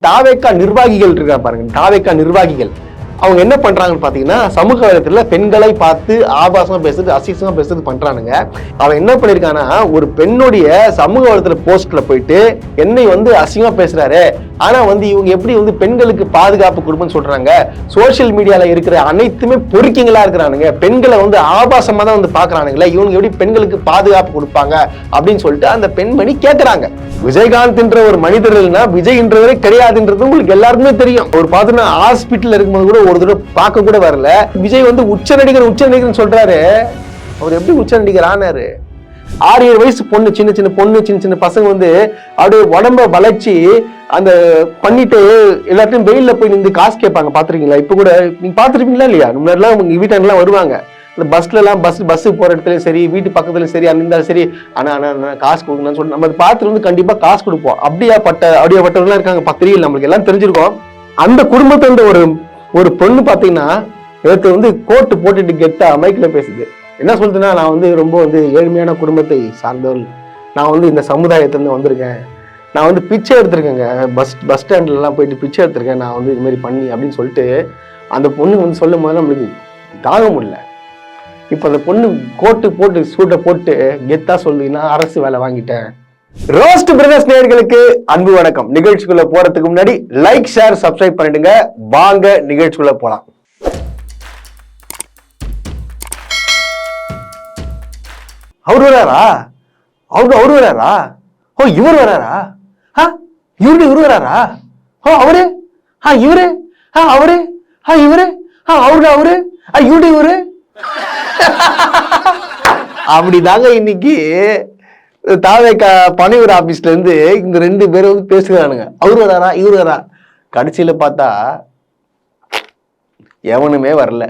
தாவேக்கா நிர்வாகிகள் இருக்கா பாருங்க, தாவேக்கா நிர்வாகிகள் அவங்க என்ன பண்றாங்கன்னு பாத்தீங்கன்னா, சமூக வலைதளத்துல பெண்களை பார்த்து ஆபாசமா பேசுறது, அசிங்கமா பேசுறது பண்றானுங்க. அவன் என்ன பண்ணிருக்கானா, ஒரு பெண்ணுடைய சமூக வலைதள போஸ்ட்ல போயிட்டு என்னை அசிங்கமா பேசுறாரு, ஆனா இவங்க எப்படி பெண்களுக்கு பாதுகாப்பு கொடுப்பேன்னு சொல்றாங்க, சோசியல் மீடியால இருக்கிற அனைத்துமே பொறுக்கிங்களா இருக்கிறானுங்க, பெண்களை ஆபாசமா தான் பாக்குறானுங்களே, இவங்க எப்படி பெண்களுக்கு பாதுகாப்பு கொடுப்பாங்க அப்படின்னு சொல்லிட்டு அந்த பெண்மணி கேட்கிறாங்க. விஜயகாந்த் என்ற ஒரு மனிதர் இல்லைன்னா விஜய்ன்றவரே கிடையாதுன்றது உங்களுக்கு எல்லாருக்குமே தெரியும். ஒரு பாத்தீங்கன்னா ஹாஸ்பிட்டல் இருக்கும்போது கூட ஒரு தடவை பார்க்க கூட வரல. விஜய் உச்ச நடிகர் சொல்றாரு. அவர் எப்படி உச்ச நடிகர் ஆனாரு? 6-7 வயசு பொண்ணு, சின்ன பசங்க அப்படியே உடம்ப வளைச்சி அந்த பண்ணிட்டு எல்லாத்தையும் வெயில்ல போய் நின்று காசு கேட்பாங்க. பாத்துருக்கீங்களா? இப்ப கூட நீங்க பாத்துருப்பீங்களா இல்லையா? முன்னாடிலாம் உங்க வீட்டாண்டெல்லாம் வருவாங்க, இந்த பஸ்ல எல்லாம் பஸ் போற இடத்துலயும் சரி, வீட்டு பக்கத்துலயும் சரி, இருந்தாலும் சரி, ஆனா காசு கொடுக்கணும்னு சொல்லி நம்ம பார்த்து கண்டிப்பா காசு கொடுப்போம். அப்படியாப்பட்டவங்க இருக்காங்க, தெரியல, நம்மளுக்கு எல்லாம் தெரிஞ்சிருக்கோம். அந்த குடும்பத்துல ஒரு பொண்ணு பாத்தீங்கன்னா நேற்று கோட்டு போட்டுட்டு கெத்தா மைக்ல பேசுது. என்ன சொல்றதுன்னா, நான் ரொம்ப ஏழ்மையான குடும்பத்தை சார்ந்தவள், நான் இந்த சமுதாயத்திலிருந்து வந்திருக்கேன், நான் பிச்சை எடுத்திருக்கேங்க, பஸ் ஸ்டாண்ட்ல எல்லாம் போயிட்டு பிச்சை எடுத்திருக்கேன், நான் இது மாதிரி பண்ணி அப்படின்னு சொல்லிட்டு அந்த பொண்ணு சொல்லும் போது நம்மளுக்கு தாங்க முடியல. இப்ப அந்த பொண்ணு கோட்டு போட்டு சூட்டை போட்டு கெத்தா சொல்லுதுன்னா, அரசு வேலை வாங்கிட்டேன். ரோஸ்ட் பிரதர்ஸ் நேயர்களுக்கு அன்பு வணக்கம். நிகழ்ச்சிக்குள்ள போறதுக்கு முன்னாடி லைக், ஷேர், சப்ஸ்கிரைப் பண்ணிடுங்க. வாங்க நிகழ்ச்சிக்குள்ள போலாம். அவர் வராரா? அவரு வராரா? ஓ, இவர் வராரா? இவரு வராரா? ஓ, அவரு இவரு அவரு இவரு அவரு இவரு அப்படிதாங்க இன்னைக்கு தாவேக்கா பனையூர் ஆபீஸ்ல இருந்து இந்த 2 பேரும் பேசுகிறானுங்க. அவரு வராரா, இவரு வரா. கடைசியில பார்த்தா எவனுமே வரல.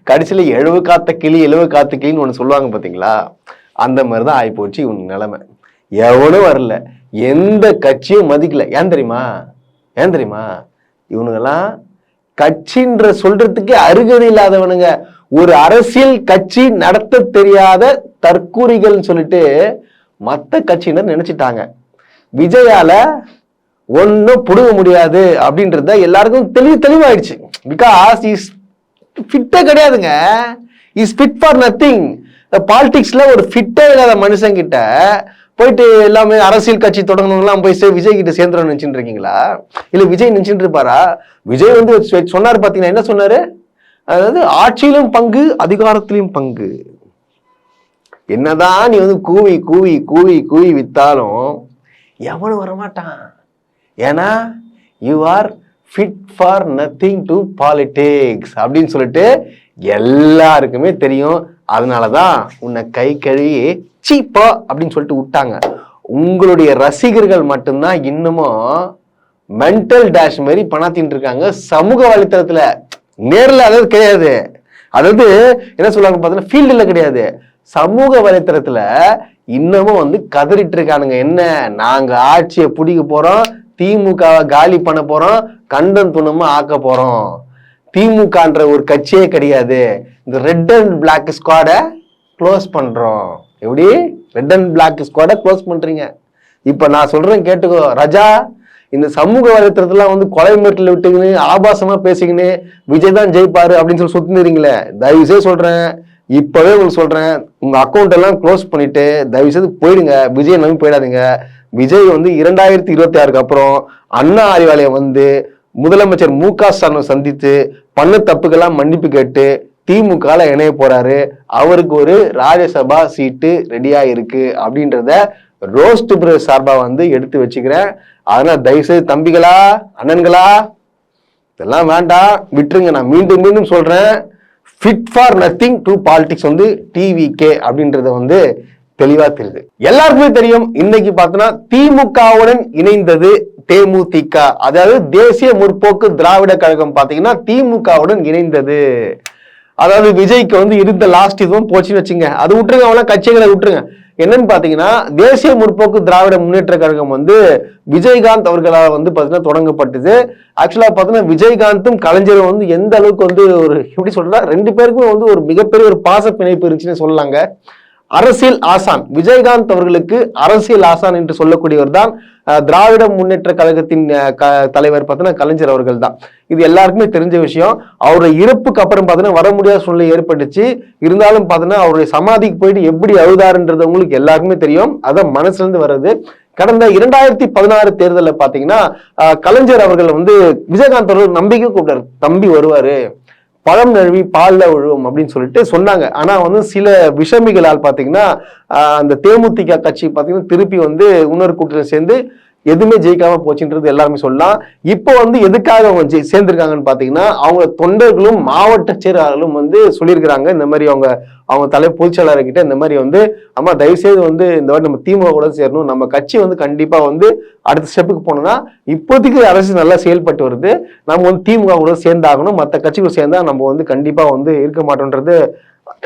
கடைசியில எழுவு காத்த கிளின்னு ஒண்ணு சொல்லுவாங்க பாத்தீங்களா, அந்த மாதிரிதான் ஆகி போச்சு இவங்க நிலைமை. எவனும் வரல, எந்த கட்சியும் மதிக்கல. ஏன் தெரியுமா? இவனுங்கெல்லாம் கட்சின்ற சொல்றதுக்கு அருகதை இல்லாதவனுங்க, ஒரு அரசியல் கட்சி நடத்த தெரியாத தற்கூரிகள் சொல்லிட்டு மத்த கட்சியினர் நினைச்சிட்டாங்க. விஜயால ஒன்னும் புடுங்க முடியாது அப்படின்றத எல்லாருக்கும் தெளிவாயிடுச்சு. பிகாஸ் இஸ் ஃபிட்டே கிடையாதுங்க, இஸ் ஃபிட் ஃபார் நத்திங். பாலிடிக்ஸ்ல ஒரு ஃபிட்டே இல்லாத மனுஷன் கிட்ட போயிட்டு எல்லாமே அரசியல் கட்சி தொடங்கணும்லாம் போய் விஜய் கிட்ட சேர்ந்துடும் நினைச்சுட்டு இருக்கீங்களா? இல்ல விஜய் நினைச்சுட்டு இருப்பாரா? விஜய் சொன்னாரு பாத்தீங்கன்னா, என்ன சொன்னாரு? அதாவது ஆட்சியிலும் பங்கு, அதிகாரத்திலும் பங்கு. என்னதான் நீ கூவி கூவி கூவி கூவி வித்தாலும் எவனும் வரமாட்டான். ஏன்னா you are fit for nothing to politics அப்படின்னு சொல்லிட்டு எல்லாருக்குமே தெரியும். அதனாலதான் உன்னை கை கழுவி சீப்பா அப்படின்னு சொல்லிட்டு விட்டாங்க. உங்களுடைய ரசிகர்கள் மட்டும்தான் இன்னமும் மென்டல் டேஷ் மாதிரி பணாத்தின்னு இருக்காங்க சமூக வலைத்தளத்துல. நேர்ல அதாவது கிடையாது, அதாவது என்ன சொல்லுவாங்க பார்த்தீங்கன்னா ஃபீல்டுல கிடையாது, சமூக வலைத்தளத்துல இன்னமும் கதறிட்டு இருக்கானுங்க. என்ன, நாங்க ஆட்சியை பிடிக்க போறோம், திமுகவை காலி பண்ண போறோம், கண்டம் துணமா ஆக்க போறோம், திமுகன்ற ஒரு கட்சியே கிடையாது, இந்த ரெட் அண்ட் பிளாக் ஸ்குவாடை க்ளோஸ் பண்றோம். எப்படி ரெட் அண்ட் பிளாக் ஸ்குவாடை க்ளோஸ் பண்றீங்க? இப்ப நான் சொல்றேன் கேட்டுக்கோ ராஜா. இந்த சமூக வலைத்தளத்துல கொலை மிரட்டல் விட்டுக்கின்னு ஆபாசமா பேசிக்கின்னு விஜய் தான் ஜெயிப்பாரு அப்படின்னு சொல்லி சுத்தினீங்களே, தயவு செய்து சொல்றேன், இப்பவே உங்களுக்கு சொல்றேன், உங்க அக்கௌண்ட் எல்லாம் க்ளோஸ் பண்ணிட்டு தயவு செய்து போயிடுங்க. விஜய் நம்பி போயிடாதுங்க. விஜய் 2026 அப்புறம் அண்ணா அறிவாலயம் முதலமைச்சர் மு.க. ஸ்டாலினை சந்தித்து பண்ண தப்புக்கெல்லாம் மன்னிப்பு கேட்டு திமுக இணைய போறாரு. அவருக்கு ஒரு ராஜ்யசபா சீட்டு ரெடியா இருக்கு அப்படின்றத ரோஸ்ட் பிரதர்ஸ் சார்பா எடுத்து வச்சுக்கிறேன். அதனால தயவுசெய்து தம்பிகளா, அண்ணன்களா, இதெல்லாம் வேண்டாம், விட்டுருங்க. நான் மீண்டும் சொல்றேன், fit for nothing to politics TVK அப்படின்றத தெளிவா தெரியுது. எல்லாருக்குமே தெரியும். இன்னைக்கு பார்த்தோன்னா திமுகவுடன் இணைந்தது தேமுதிக, அதாவது தேசிய முற்போக்கு திராவிட கழகம் பாத்தீங்கன்னா திமுகவுடன் இணைந்தது. அதாவது விஜய்க்கு இருந்த லாஸ்ட் இதுவும் போச்சுன்னு வச்சுங்க, அது விட்டுருங்க, அவெல்லாம் கட்சிகளை விட்டுருங்க. என்னன்னு பாத்தீங்கன்னா, தேசிய முற்போக்கு திராவிட முன்னேற்ற கழகம் விஜயகாந்த் அவர்களால் பாத்தீங்கன்னா தொடங்கப்பட்டது. ஆக்சுவலா பாத்தீங்கன்னா விஜயகாந்தும் கலைஞரும் எந்த அளவுக்கு ஒரு எப்படி சொல்றா, 2 பேருக்கும் ஒரு மிகப்பெரிய ஒரு பாச பிணைப்பு இருந்துச்சுன்னு சொல்லலாங்க. அரசியல் ஆசான் விஜயகாந்த் அவர்களுக்கு அரசியல் ஆசான் என்று சொல்லக்கூடியவர் தான் திராவிட முன்னேற்ற கழகத்தின் தலைவர் பார்த்தீங்கன்னா கலைஞர் அவர்கள் தான். இது எல்லாருக்குமே தெரிஞ்ச விஷயம். அவருடைய இறப்புக்கு அப்புறம் பார்த்தீங்கன்னா வர முடியாத சூழ்நிலை ஏற்பட்டுச்சு. இருந்தாலும் பார்த்தீங்கன்னா அவருடைய சமாதிக்கு போயிட்டு எப்படி அழுதாருன்றது உங்களுக்கு எல்லாருக்குமே தெரியும். அதான் மனசுல இருந்து வர்றது. கடந்த 2016 தேர்தலில் பாத்தீங்கன்னா கலைஞர் அவர்கள் வந்து விஜயகாந்த் அவர்கள் நம்பிக்கை கூப்பிட்டாரு, தம்பி வருவாரு, பழம் நழுவி பால்ல விழுவும் அப்படின்னு சொல்லிட்டு சொன்னாங்க. ஆனா வந்து சில விஷமிகளால் பாத்தீங்கன்னா அந்த தேமுதிக கட்சி பாத்தீங்கன்னா திருப்பி வந்து இன்னொரு கூட்டத்தில் சேர்ந்து எதுவுமே ஜெயிக்காம போச்சுன்றது எல்லாருமே சொல்லலாம். இப்போ வந்து எதுக்காக அவங்க சேர்ந்திருக்காங்கன்னு பாத்தீங்கன்னா அவங்க தொண்டர்களும் மாவட்ட செயலாளர்களும் வந்து சொல்லியிருக்கிறாங்க, இந்த மாதிரி அவங்க பொதுச்செயலாளர்கிட்ட இந்த மாதிரி வந்து அம்மா தயவுசெய்து வந்து இந்த வாட்டி நம்ம திமுக கூட சேரணும், நம்ம கட்சி வந்து கண்டிப்பா வந்து அடுத்த ஸ்டெப்புக்கு போனோம்னா இப்போதைக்கு அரசு நல்லா செயல்பட்டு வருது, நம்ம வந்து திமுக கூட சேர்ந்தாகணும், மற்ற கட்சிகள் சேர்ந்தா நம்ம வந்து கண்டிப்பா வந்து இருக்க மாட்டோம்ன்றது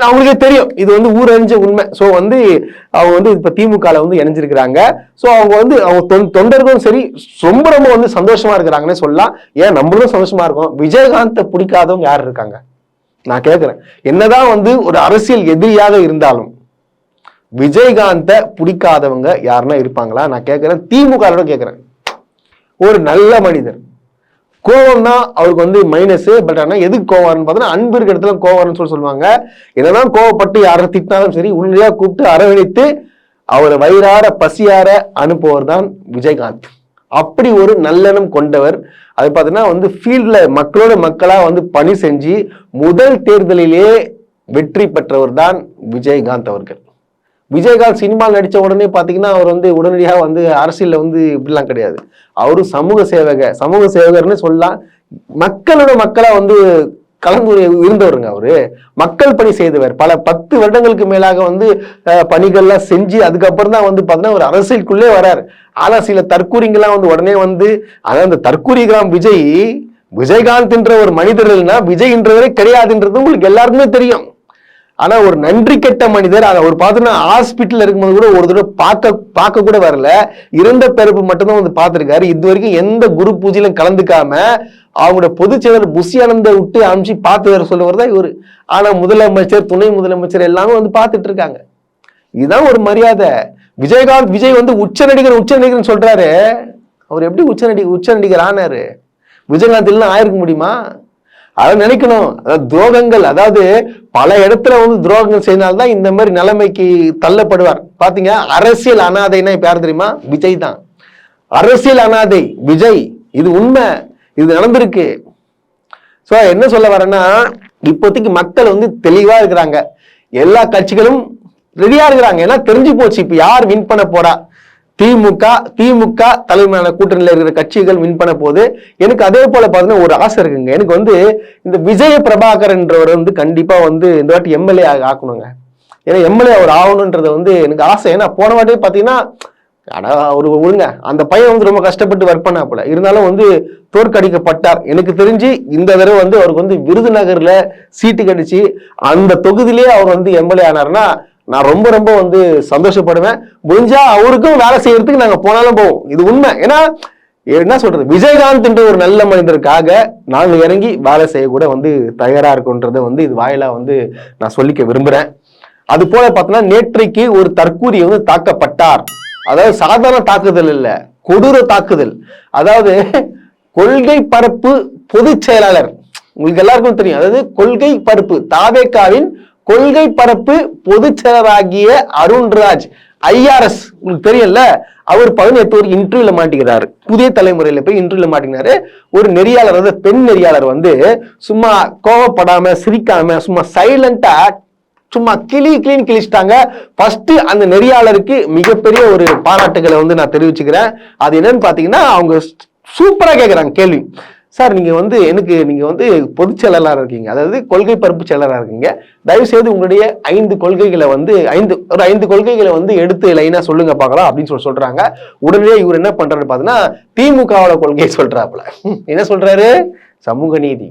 அவங்களுக்கே தெரியும். இது வந்து ஊரறிஞ்ச உண்மை. சோ வந்து அவங்க வந்து இப்ப திமுக வந்து இணைஞ்சிருக்கிறாங்க. சோ அவங்க வந்து அவங்க தொண்டர்களும் சரி ரொம்ப ரொம்ப வந்து சந்தோஷமா இருக்கிறாங்கன்னு சொல்லலாம். ஏன் நம்மளும் சந்தோஷமா இருக்கோம். விஜயகாந்தை பிடிக்காதவங்க யார் இருக்காங்க? நான் கேட்கிறேன். என்னதான் வந்து ஒரு அரசியல் எதிரியாக இருந்தாலும் விஜயகாந்தை பிடிக்காதவங்க யாருன்னா இருப்பாங்களா? நான் கேட்கிறேன். திமுக கேட்கிறேன். ஒரு நல்ல மனிதர், கோவம் தான் அவருக்கு வந்து மைனஸ். பட் ஆனா எதுக்கு கோவம்னு பார்த்தீங்கன்னா அன்பு இருக்கிற இடத்துல கோவம்னு சொல்லுவாங்க. என்னதான் கோவப்பட்டு யாரை திட்டினாலும் சரி உடனடியாக கூப்பிட்டு அரவணைத்து அவரை வயிறார பசியார அனுப்புவர் தான் விஜயகாந்த். அப்படி ஒரு நல்லெண்ணம் கொண்டவர். அது பார்த்தீங்கன்னா வந்து ஃபீல்ட்ல மக்களோட மக்களா வந்து பணி செஞ்சு முதல் தேர்தலிலே வெற்றி பெற்றவர் தான் விஜயகாந்த் அவர்கள். விஜயகாந்த் சினிமாவில் நடித்த உடனே பார்த்தீங்கன்னா அவர் வந்து உடனடியாக வந்து அரசியலில் வந்து இப்படிலாம் கிடையாது. அவரு சமூக சேவகர்னு சொல்லலாம். மக்களோட மக்களா வந்து கலந்து இருந்தவருங்க. அவரு மக்கள் பணி செய்தவர். பல 10 வருடங்களுக்கு மேலாக வந்து பணிகள்லாம் செஞ்சு அதுக்கப்புறம் தான் வந்து பார்த்தீங்கன்னா ஒரு அரசியலுக்குள்ளே வராரு. ஆனா சில தற்கூரிங்கெல்லாம் வந்து உடனே வந்து அதாவது அந்த தற்கூரிகிராம் விஜயகாந்த் என்ற ஒரு மனிதர் இல்லைன்னா விஜய் என்றவரே கிடையாதுன்றது உங்களுக்கு எல்லாருக்குமே தெரியும். ஆனா ஒரு நன்றி கெட்ட மனிதர். அவர் பார்த்தோன்னா ஹாஸ்பிட்டல் இருக்கும்போது கூட ஒரு தடவை பார்க்க கூட வரல, இறந்த பிறப்பு மட்டும்தான் வந்து பார்த்திருக்காரு. இது வரைக்கும் எந்த குரு பூஜையிலும் கலந்துக்காம அவங்களோட பொதுச் செயலர் புஷியானந்த விட்டு அனுப்பிச்சு பார்த்து வர சொல்லுவார் தான் இவரு. ஆனா முதலமைச்சர், துணை முதலமைச்சர் எல்லாமே வந்து பார்த்துட்டு இருக்காங்க. இதுதான் ஒரு மரியாதை. விஜய் வந்து உச்ச நடிகர் சொல்றாரு. அவர் எப்படி உச்ச நடிகர் ஆனாரு? விஜயகாந்த் இல்லைன்னா ஆயிருக்க முடியுமா? அதை நினைக்கணும். அதாவது துரோகங்கள், அதாவது பல இடத்துல வந்து துரோகங்கள் செய்தால்தான் இந்த மாதிரி நிலைமைக்கு தள்ளப்படுவார். பாத்தீங்க, அரசியல் அனாதைன்னா இப்ப யார் தெரியுமா? விஜய் தான் அரசியல் அனாதை. விஜய், இது உண்மை, இது நடந்திருக்கு. சோ என்ன சொல்ல வரேன்னா, இப்போதைக்கு மக்கள் வந்து தெளிவா இருக்கிறாங்க. எல்லா கட்சிகளும் ரெடியா இருக்கிறாங்க. ஏன்னா தெரிஞ்சு போச்சு இப்ப யார் வின் பண்ண போறா. திமுக தலைமையான கூட்டணியில் இருக்கிற கட்சிகள் வின் பண்ண போது எனக்கு அதே போல பாத்தீங்கன்னா ஒரு ஆசை இருக்குங்க. எனக்கு வந்து இந்த விஜய பிரபாகர் என்றவர் வந்து கண்டிப்பா வந்து இந்த வாட்டி எம்எல்ஏ ஆக்கணுங்க. ஏன்னா எம்எல்ஏ அவர் ஆகணும்ன்றது வந்து எனக்கு ஆசை. ஏன்னா போன வாட்டி பாத்தீங்கன்னா ஒரு ஒழுங்க அந்த பையன் வந்து ரொம்ப கஷ்டப்பட்டு ஒர்க் பண்ணா போல, இருந்தாலும் வந்து தோற்கடிக்கப்பட்டார். எனக்கு தெரிஞ்சு இந்த தடவை வந்து அவருக்கு வந்து விருதுநகர்ல சீட்டு கிடைச்சு அந்த தொகுதியிலேயே அவர் வந்து எம்எல்ஏ ஆனாருன்னா நான் ரொம்ப ரொம்ப வந்து சந்தோஷப்படுவேன். முடிஞ்சா அவருக்கும் வேலை செய்யறதுக்கு நாங்க போனாலும் போவோம். இது உண்மை. ஏன்னா என்ன சொல்றது, விஜயகாந்த் என்ற ஒரு நல்ல மனிதருக்காக நாங்க இறங்கி வேலை செய்ய கூட வந்து தயாரா இருக்குன்றத வந்து இது வாயிலா வந்து நான் சொல்லிக்க விரும்புறேன். அது போல பார்த்தோம்னா நேற்றைக்கு ஒரு தற்கூரி வந்து தாக்கப்பட்டார். அதாவது சாதாரண தாக்குதல் இல்ல, கொடூர தாக்குதல். அதாவது கொள்கை பரப்பு பொதுச் செயலாளர், உங்களுக்கு எல்லாருக்கும் தெரியும். அதாவது கொள்கை பரப்பு தாவேகாவின் கொள்கை பரப்பு பொதுச் செயலராகிய அருண்ராஜ் ஐஆர்எஸ் உங்களுக்கு தெரியல. அவர் 18 ஒரு இன்டர்வியூல மாட்டிக்கிறாரு. புதிய தலைமுறையில போய் இன்டர்வியூல மாட்டிக்கிறாரு. ஒரு நெறியாளர், அதாவது பெண் நெறியாளர் வந்து சும்மா கோவப்படாம சிரிக்காம சும்மா சைலண்டா சும்மா கிழிச்சிட்டாங்க. ஃபர்ஸ்ட் அந்த நெறியாளருக்கு மிகப்பெரிய ஒரு பாராட்டுகளை வந்து நான் தெரிவிச்சுக்கிறேன். அது என்னன்னு பாத்தீங்கன்னா, அவங்க சூப்பரா கேட்கறாங்க கேள்வி. சார் நீங்க வந்து பொதுச் செயலாளராக இருக்கீங்க, அதாவது கொள்கை பரப்பு செயலராக இருக்கீங்க, தயவு செய்து உங்களுடைய 5 கொள்கைகளை வந்து 5 கொள்கைகளை வந்து எடுத்து லைனா சொல்லுங்க பார்க்கலாம் அப்படின்னு சொல்றாங்க. உடனே இவர் என்ன பண்றாரு பாத்தீங்கன்னா திமுகவோட கொள்கையை சொல்றாப்புல. என்ன சொல்றாரு? சமூக நீதி,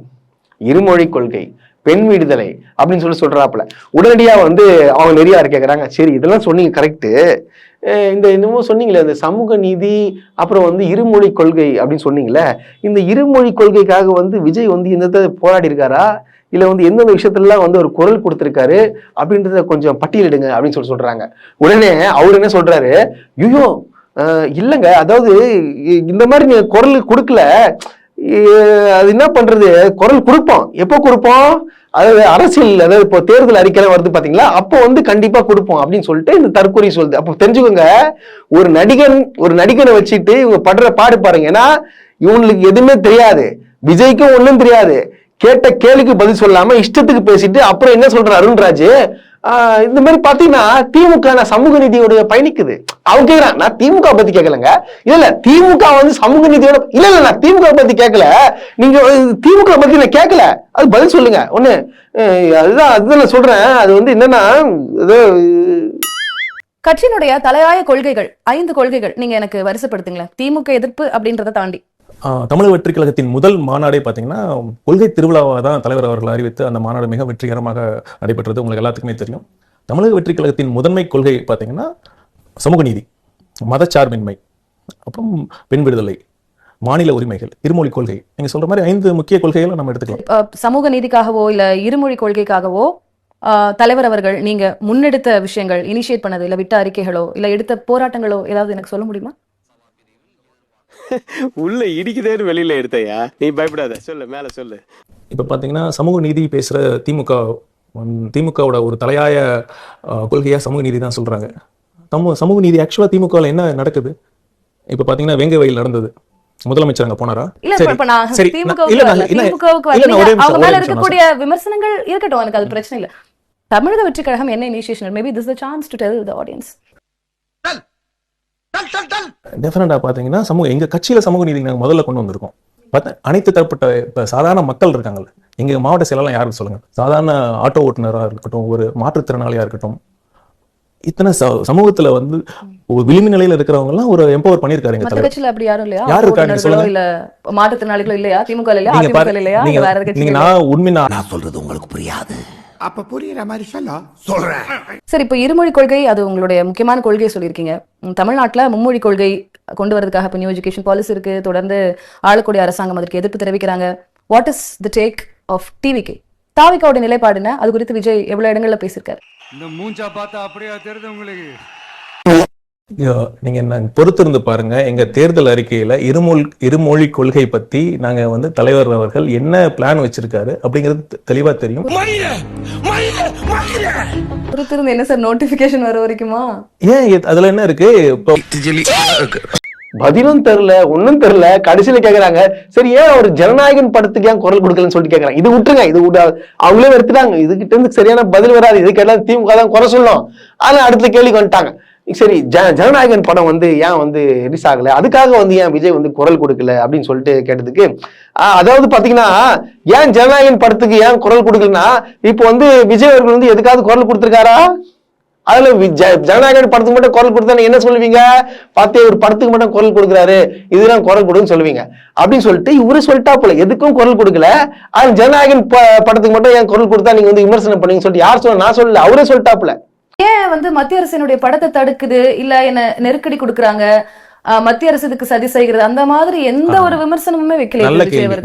இருமொழி கொள்கை, பெண் விடுதலை அப்படின்னு சொல்றாப்புல. உடனடியா வந்து அவங்க நிறைய கேட்கறாங்க, சரி இதெல்லாம் சொன்னீங்க கரெக்டு, இந்த என்னமோ சொன்னீங்களே இந்த சமூக நீதி அப்புறம் வந்து இருமொழி கொள்கை அப்படின்னு சொன்னீங்களே, இந்த இருமொழி கொள்கைக்காக வந்து விஜய் வந்து எந்த போராடி இருக்காரா, இல்ல வந்து எந்தெந்த விஷயத்துலலாம் வந்து ஒரு குரல் கொடுத்திருக்காரு அப்படின்றத கொஞ்சம் பட்டியலிடுங்க அப்படின்னு சொல்றாங்க. உடனே அவர் என்ன சொல்றாரு, ஐயோ இல்லைங்க, அதாவது இந்த மாதிரி நீங்க குரல் கொடுக்கல, அது என்ன பண்றது, குரல் கொடுப்போம். எப்போ கொடுப்போம், அதாவது அரசியல், அதாவது இப்போ தேர்தல் அறிக்கைலாம் வருது பாத்தீங்களா, அப்போ வந்து கண்டிப்பா கொடுப்போம் அப்படின்னு சொல்லிட்டு இந்த தற்கொலை சொல்லுது. அப்போ தெரிஞ்சுக்கோங்க, ஒரு நடிகனை வச்சுட்டு இவங்க படுற பாடு பாருங்க. ஏன்னா இவங்களுக்கு எதுவுமே தெரியாது, விஜய்க்கும் ஒண்ணும் தெரியாது. கேட்ட கேள்விக்கு பதில் சொல்லாம இஷ்டத்துக்கு பேசிட்டு அப்புறம் என்ன சொல்ற அருண்ராஜ், இந்த மாதிரி பாத்தீங்கன்னா திமுக சமூக நீதியோட பயணிக்குது. அவங்க கேக்குறான், நான் திமுக பத்தி கேட்கலங்க. இல்ல திமுக வந்து சமூக நீதியோட, இல்ல நான் திமுக பத்தி கேட்கல, நீங்க திமுக பத்தி நான் கேட்கல, அது பதில் சொல்லுங்க ஒண்ணு. அதுதான் நான் சொல்றேன். அது வந்து என்னன்னா, கட்சியினுடைய தலையாய கொள்கைகள் 5 கொள்கைகள் நீங்க எனக்கு வரிசைப்படுத்துங்களேன், திமுக எதிர்ப்பு அப்படின்றத தாண்டி. தமிழக வெற்றி கழகத்தின் முதல் மாநாடே பார்த்தீங்கன்னா கொள்கை திருவிழாவாக தான் தலைவர் அவர்கள் அறிவித்து அந்த மாநாடு மிக வெற்றிகரமாக நடைபெற்றது. உங்களுக்கு எல்லாத்துக்குமே தெரியும். தமிழக வெற்றி கழகத்தின் முதன்மை கொள்கை பார்த்தீங்கன்னா சமூக நீதி, மதச்சார்பின்மை, அப்புறம் பெண் விடுதலை, மாநில உரிமைகள், இருமொழி கொள்கை. நீங்க சொல்ற மாதிரி 5 முக்கிய கொள்கைகளை நம்ம எடுத்துக்கலாம். சமூக நீதிக்காகவோ இல்ல இருமொழி கொள்கைக்காகவோ தலைவர் அவர்கள் நீங்க முன்னெடுத்த விஷயங்கள், இனிஷியேட் பண்ணது, இல்ல விட்ட அறிக்கைகளோ இல்ல எடுத்த போராட்டங்களோ ஏதாவது எனக்கு சொல்ல முடியுமா? உள்ள இடிக்குதேன்னு வெளியில எடுத்தையா, நீ பயப்படாத, சொல்லு, மேல சொல்லு. இப்ப பாத்தீங்கன்னா சமூக நீதி பேசுற திமுகவோட ஒரு தலையாய கொள்கையா சமூக நீதி தான் சொல்றாங்க. சமூக நீதி ஆக்சுவலா திமுகவில் என்ன நடக்குது? இப்ப பாத்தீங்கன்னா வேங்கை வயல் நடந்தது, முதலமைச்சர் அங்க போனாரா? இருக்கக்கூடிய விமர்சனங்கள் இருக்கட்டும், எனக்கு அது பிரச்சனை இல்ல. தமிழக வெற்றி கழகம் என்ன initiation? Maybe this is a chance to tell the audience. டெஃபினட்டா பாத்தீங்கன்னா எங்க கட்சியில சமூக நீதி நாங்க முதல்ல கொண்டு வந்திருக்கோம். அனைத்து தரப்பட்ட இப்ப சாதாரண மக்கள் இருக்காங்கல்ல, எங்க மாவட்ட செயலாளர் யாருன்னு சொல்லுங்க, சாதாரண ஆட்டோ ஓட்டுநரா இருக்கட்டும், ஒரு மாற்றுத்திறனாளியா இருக்கட்டும், இத்தனை சமூகத்துல வந்து ஒரு விளிம்பு நிலையில இருக்கிறவங்க எல்லாம் ஒரு எம்பவர் பண்ணிருக்காரு. எங்க கட்சியில அப்படி யாரும் இல்லையா? யாரு இருக்காங்க சொல்லுங்க. இல்ல மாற்றுத்திறனாளிகள் இல்லையா? திமுக இல்லையா? அதிமுக இல்லையா? நீங்க நான் உண்மை நான் சொல்றது உங்களுக்கு புரியாது, அப்ப புரியுற மாதிரி சொல்றேன். சரி, இப்ப இருமொழி கொள்கை அது உங்களுடைய முக்கியமான கொள்கையை சொல்லியிருக்கீங்க. தமிழ்நாட்டுல மும்மொழி கொள்கை கொண்டு வரதுக்காக இப்ப நியூ எஜுகேஷன் பாலிசி இருக்கு. தொடர்ந்து ஆளக்கூடிய அரசாங்கம் அதற்கு எதிர்ப்பு தெரிவிக்கிறாங்க. What is the take of TVK? தாவிகாவோட நிலைப்பாடு என்ன? அது குறித்து விஜய் எவ்வளவு இடங்கள்ல பேசியிருக்காரு? இந்த மூஞ்சா பார்த்தா அப்படியே தெரியுது உங்களுக்கு. நீங்க பொறுத்திருந்து பாருங்க. எங்க தேர்தல் அறிக்கையில இருமொழி கொள்கை பத்தி நாங்க வந்து தலைவர் அவர்கள் என்ன பிளான் வச்சிருக்காரு அப்படிங்கிறது தெளிவா தெரியும். பொறுத்திருந்து என்ன சார், நோட்டிபிகேஷன் வர வரைக்குமா? ஏன் அதுல என்ன இருக்கு? பதிலும் தெரியல, ஒன்னும் தெரியல. கடைசியில கேக்குறாங்க, சரி ஏன் ஒரு ஜனநாயகன் படத்துக்கு ஏன் குரல் கொடுக்கலன்னு சொல்லிட்டு கேக்குறாங்க. இது விட்டுருங்க, இது அவங்களே எடுத்துட்டாங்க. இதுகிட்ட இருந்து சரியான பதில் வராது. இதுக்கு எல்லாம் திமுக தான் குறை சொல்லணும். ஆனா அடுத்த கேள்விக்கு வந்துட்டாங்க. சரி, ஜனநாயகன் படம் வந்து ஏன் வந்து ரிலீஸ் ஆகல, அதுக்காக வந்து ஏன் விஜய் வந்து குரல் கொடுக்கல அப்படின்னு சொல்லிட்டு கேட்டதுக்கு, அதாவது பாத்தீங்கன்னா ஏன் ஜனநாயகன் படத்துக்கு ஏன் குரல் கொடுக்கலன்னா, இப்போ வந்து விஜய் அவர்கள் வந்து எதுக்காவது குரல் கொடுத்திருக்காரா? அதுல ஜனநாயகன் படத்துக்கு மட்டும் குரல் கொடுத்தா நீங்க என்ன சொல்லுவீங்க? பாத்தே ஒரு படத்துக்கு மட்டும் குரல் கொடுக்குறாரு, இதுதான் குரல் கொடுன்னு சொல்லுவீங்க. அப்படின்னு சொல்லிட்டு இவரு சொல்லிட்டாப்புல எதுக்கும் குரல் கொடுக்கல, ஆனா ஜனநாயகன் படத்துக்கு மட்டும் ஏன் குரல் கொடுத்தா நீங்க வந்து விமர்சனம் பண்ணீங்க சொல்லிட்டு யார் சொல்ல? நான் சொல்லல, அவரே சொல்லிட்டாப்புல. ஏன் வந்து மத்திய அரசினுடைய படத்தை தடுக்குது, இல்ல என்ன நெருக்கடி கொடுக்குறாங்க, மத்திய அரசு இதுக்கு சதி செய்கிறது, அந்த மாதிரி எந்த ஒரு விமர்சனமுமே வைக்கல.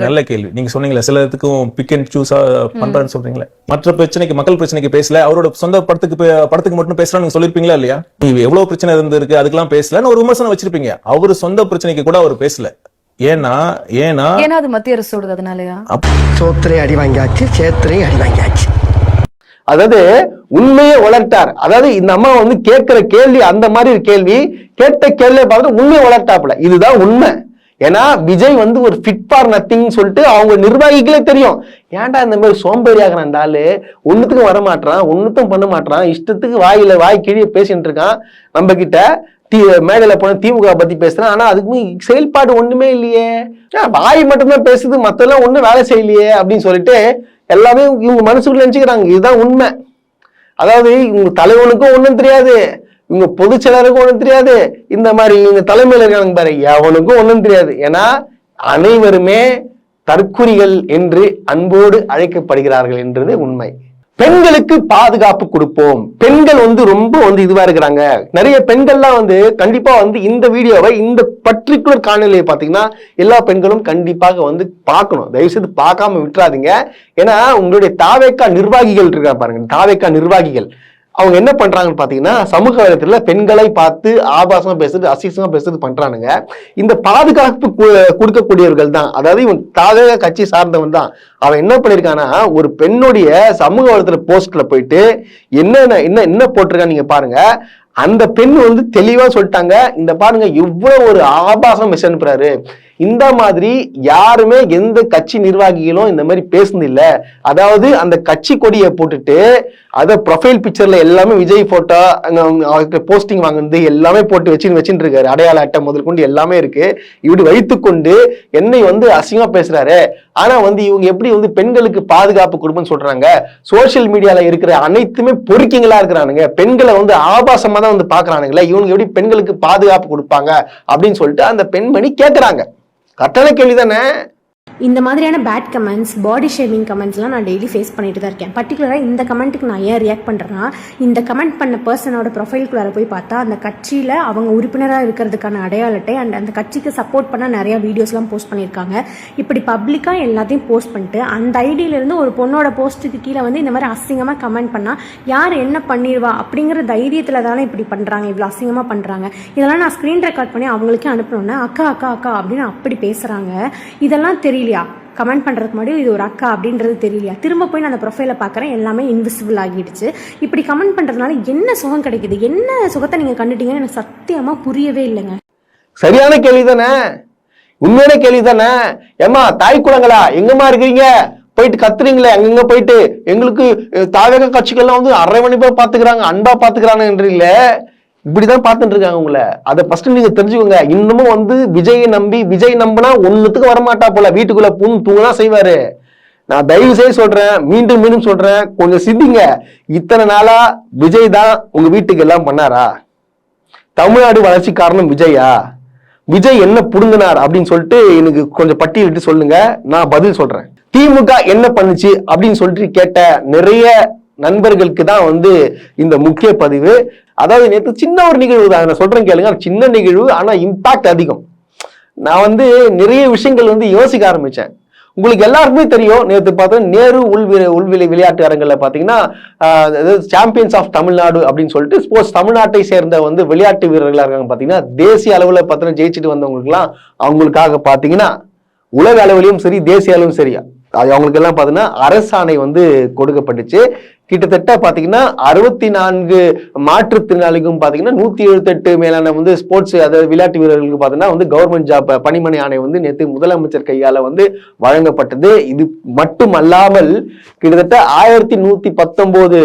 நல்ல கேள்வி. நீங்க சொன்னீங்களா சிலத்துக்கும் பிக் அண்ட் சூஸா பண்றான்னு சொல்றீங்களா? மற்ற பிரச்சனைக்கு, மக்கள் பிரச்சனைக்கு பேசல, அவரோட சொந்த படத்துக்கு மட்டும் பேசுறான்னு சொல்லிருப்பீங்களா இல்லையா? எவ்வளவு பிரச்சனை இருக்கு அதுக்கெல்லாம் பேசல ஒரு விமர்சனம் வச்சிருப்பீங்க. அவரு சொந்த பிரச்சனைக்கு கூட அவர் பேசல. ஏன்னா அது மத்திய அரசோட, அதனாலயா? சோத்திரை அடி வாங்கியாச்சு, சேத்திரை அடி வாங்கியாச்சு. அதாவது உண்மையை வளர்த்தார். அதாவது இந்த அம்மா வந்து கேட்கிற கேள்வி அந்த மாதிரி ஒரு கேள்வி, கேட்ட கேள்வியை பார்த்து உண்மையை வளர்த்தாப்புல. இதுதான் உண்மை. ஏன்னா விஜய் வந்து ஒரு ஃபிட் ஃபார் நத்திங் சொல்லிட்டு அவங்க நிர்வாகிகளே தெரியும். ஏன்டா இந்த மாதிரி சோம்பேறியாகிறான் இந்த ஆளு, ஒண்ணுத்துக்கும் வர மாட்டான், ஒண்ணுத்தும் பண்ண மாட்டான், இஷ்டத்துக்கு வாய் கீழே பேசிட்டு இருக்கான் நம்ம கிட்ட. மேடையில போன திமுக பத்தி பேசுறேன், ஆனா அதுக்கு செயல்பாடு ஒண்ணுமே இல்லையே, வாய் மட்டும்தான் பேசுது, மத்தெல்லாம் ஒண்ணும் வேலை செய்யலையே அப்படின்னு சொல்லிட்டு எல்லாமே இவங்க மனசுக்குள்ள நினைச்சுக்கிறாங்க. இதுதான் உண்மை. அதாவது இவங்க தலைவனுக்கும் ஒண்ணும் தெரியாது, இவங்க பொதுச் செயலருக்கும் ஒண்ணும் தெரியாது, இந்த மாதிரி இவங்க தலைமையில இருக்காங்க பாரு அவனுக்கும் ஒண்ணும் தெரியாது. ஏன்னா அனைவருமே தற்குறிகள் என்று அன்போடு அழைக்கப்படுகிறார்கள் என்றது உண்மை. பெண்களுக்கு பாதுகாப்பு கொடுப்போம். பெண்கள் வந்து ரொம்ப வந்து இதுவா இருக்கிறாங்க. நிறைய பெண்கள்லாம் வந்து கண்டிப்பா வந்து இந்த வீடியோவை, இந்த பர்டிகுலர் காணொலியை பாத்தீங்கன்னா எல்லா பெண்களும் கண்டிப்பாக வந்து பார்க்கணும். தயவு செய்து பார்க்காம விட்டுறாதீங்க. ஏன்னா உங்களுடைய தாவேக்கா நிர்வாகிகள் இருக்கா பாருங்க, தாவேக்கா நிர்வாகிகள் அவங்க என்ன பண்றாங்கன்னு பாத்தீங்கன்னா சமூக வலைத்தளத்துல பெண்களை பார்த்து ஆபாசமா பேசுறது, அசிங்கமா பேசுறது பண்றானுங்க. இந்த பாதுகாப்பு கொடுக்கக்கூடியவர்கள் தான், அதாவது இவன் தாவேக கட்சி சார்ந்தவன் தான். அவன் என்ன பண்ணிருக்கானா, ஒரு பெண்ணுடைய சமூக வலைத்தள போஸ்ட்ல போயிட்டு என்ன போட்டிருக்கான்னு நீங்க பாருங்க. அந்த பெண் வந்து தெளிவா சொல்லிட்டாங்க, இந்த பாருங்க இவ்வளவு ஒரு ஆபாசம் மெசேஜ் அனுப்புறாரு. இந்த மாதிரி யாருமே எந்த கட்சி நிர்வாகிகளும் இந்த மாதிரி பேசுனது இல்ல. அதாவது அந்த கட்சி கொடியை போட்டுட்டு அத ப்ரொஃபைல் பிக்சர்ல எல்லாமே விஜய் போட்டோ, போஸ்டிங் வாங்குறது எல்லாமே போட்டு வச்சுட்டு இருக்காரு. அடையாள அட்டை முதல் கொண்டு எல்லாமே இருக்கு. இப்படி வைத்துக்கொண்டு என்னை வந்து அசிங்கமா பேசுறாரு. ஆனா வந்து இவங்க எப்படி வந்து பெண்களுக்கு பாதுகாப்பு கொடுப்பேன்னு சொல்றாங்க. சோசியல் மீடியால இருக்கிற அனைத்துமே பொறுக்கிங்களா இருக்கிறானுங்க. பெண்களை வந்து ஆபாசமா தான் வந்து பாக்குறானுங்களே, இவங்க எப்படி பெண்களுக்கு பாதுகாப்பு கொடுப்பாங்க அப்படின்னு சொல்லிட்டு அந்த பெண்மணி கேட்கிறாங்க. கட்டளை கேள்வி தானே. இந்த மாதிரியான பேட் கமெண்ட்ஸ், பாடி ஷேமிங் கமெண்ட்ஸ்லாம் நான் டெய்லி ஃபேஸ் பண்ணிட்டு தான் இருக்கேன். பர்டிகுலராக இந்த கமெண்ட்டுக்கு நான் ஏன் ரியாக்ட் பண்ணுறேன்னா, இந்த கமெண்ட் பண்ண பர்சனோட ப்ரொஃபைல்குள்ளார போய் பார்த்தா அந்த கட்சியில் அவங்க உறுப்பினராக இருக்கிறதுக்கான அடையாளத்தை அண்ட் அந்த கட்சிக்கு சப்போர்ட் பண்ண நிறையா வீடியோஸ்லாம் போஸ்ட் பண்ணியிருக்காங்க. இப்படி பப்ளிக்காக எல்லாத்தையும் போஸ்ட் பண்ணிட்டு அந்த ஐடியிலேருந்து ஒரு பொண்ணோட போஸ்ட்டுக்கு கீழே வந்து இந்த மாதிரி அசிங்கமாக கமெண்ட் பண்ணால் யார் என்ன பண்ணிடுவா அப்படிங்கிற தைரியத்தில் தானே இப்படி பண்ணுறாங்க, இவ்வளோ அசிங்கமாக பண்ணுறாங்க. இதெல்லாம் நான் ஸ்க்ரீன் ரெக்கார்ட் பண்ணி அவங்களுக்கே அனுப்பணுன்னே அக்கா அக்கா அக்கா அப்படின்னு அப்படி பேசுகிறாங்க. இதெல்லாம் தெரியலையா? கமெண்ட் பண்ணுறதுக்கு முன்னாடி இது ஒரு அக்கா அப்படின்றது தெரியலையா? திரும்ப போய் நான் அந்த ப்ரொஃபைலை பார்க்குறேன், எல்லாமே இன்விசிபிள் ஆகிடுச்சு. இப்படி கமெண்ட் பண்ணுறதுனால என்ன சுகம் கிடைக்குது? என்ன சுகத்தை நீங்கள் கண்டுட்டீங்கன்னு எனக்கு சத்தியமாக புரியவே இல்லைங்க. சரியான கேள்வி தானே, உண்மையான கேள்வி தானே. ஏமா தாய் குளங்களா எங்கம்மா இருக்கிறீங்க, போயிட்டு கத்துறீங்களே அங்கங்க போயிட்டு, எங்களுக்கு தாவக கட்சிகள்லாம் வந்து அரவணைப்பா பாத்துக்கிறாங்க, அன்பா பாத்துக்கிறாங்கன்றீங்களே, இப்படிதான் பார்த்துட்டு இருக்காங்க உங்களை. அதை ஃபர்ஸ்ட் நீங்க தெரிஞ்சுக்கோங்க. இன்னமும் வந்து விஜயை நம்பி, விஜய் நம்பினா ஒண்ணுத்துக்கு வரமாட்டா போல, வீட்டுக்குள்ள பூந்து தூங்கதான் செய்வாரு. நான் தயவு செய்து சொல்றேன், மீண்டும் மீண்டும் சொல்றேன், கொஞ்சம் சிந்திங்க. இத்தனை நாளா விஜய் தான் உங்க வீட்டுக்கு எல்லாம் பண்ணாரா? தமிழ்நாடு வளர்ச்சி காரணம் விஜயா? விஜய் என்ன புடுங்கினார் அப்படின்னு சொல்லிட்டு எனக்கு கொஞ்சம் பட்டியலிட்டு சொல்லுங்க, நான் பதில் சொல்றேன். திமுக என்ன பண்ணுச்சு அப்படின்னு சொல்லிட்டு கேட்ட நிறைய நண்பர்களுக்கு தான் வந்து இந்த முக்கிய பதிவு. அதாவது நேற்று சின்ன ஒரு நிகழ்வு தான், நான் சொல்றேன் கேளுங்க. சின்ன நிகழ்வு, ஆனா இம்பாக்ட் அதிகம். நான் வந்து நிறைய விஷயங்கள் வந்து யோசிக்க ஆரம்பிச்சேன். உங்களுக்கு எல்லாருக்குமே தெரியும், நேற்று பார்த்தீங்கன்னா நேரு உள்விலை விளையாட்டு அரங்கில் பார்த்தீங்கன்னா சாம்பியன்ஸ் ஆஃப் தமிழ்நாடு அப்படின்னு சொல்லிட்டு ஸ்போர்ட்ஸ் தமிழ்நாட்டை சேர்ந்த வந்து விளையாட்டு வீரர்களாக இருக்காங்க. பார்த்தீங்கன்னா தேசிய அளவில் பார்த்தீங்கன்னா ஜெயிச்சுட்டு வந்தவங்களுக்குலாம் அவங்களுக்காக பார்த்தீங்கன்னா உலக அளவிலையும் சரி தேசிய அளவும் சரி அது அவங்களுக்கு எல்லாம் பார்த்தீங்கன்னா அரசாணை வந்து கொடுக்கப்பட்டுச்சு. கிட்டத்தட்ட பார்த்தீங்கன்னா 64 மாற்றுத்திறனாளிக்கும் பார்த்தீங்கன்னா 178 மேலான வந்து ஸ்போர்ட்ஸ் அதாவது விளையாட்டு வீரர்களுக்கு பார்த்தீங்கன்னா வந்து கவர்மெண்ட் ஜாப் பணிமனை ஆணை வந்து நேற்று முதலமைச்சர் கையால வந்து வழங்கப்பட்டது. இது மட்டும் அல்லாமல் கிட்டத்தட்ட 1119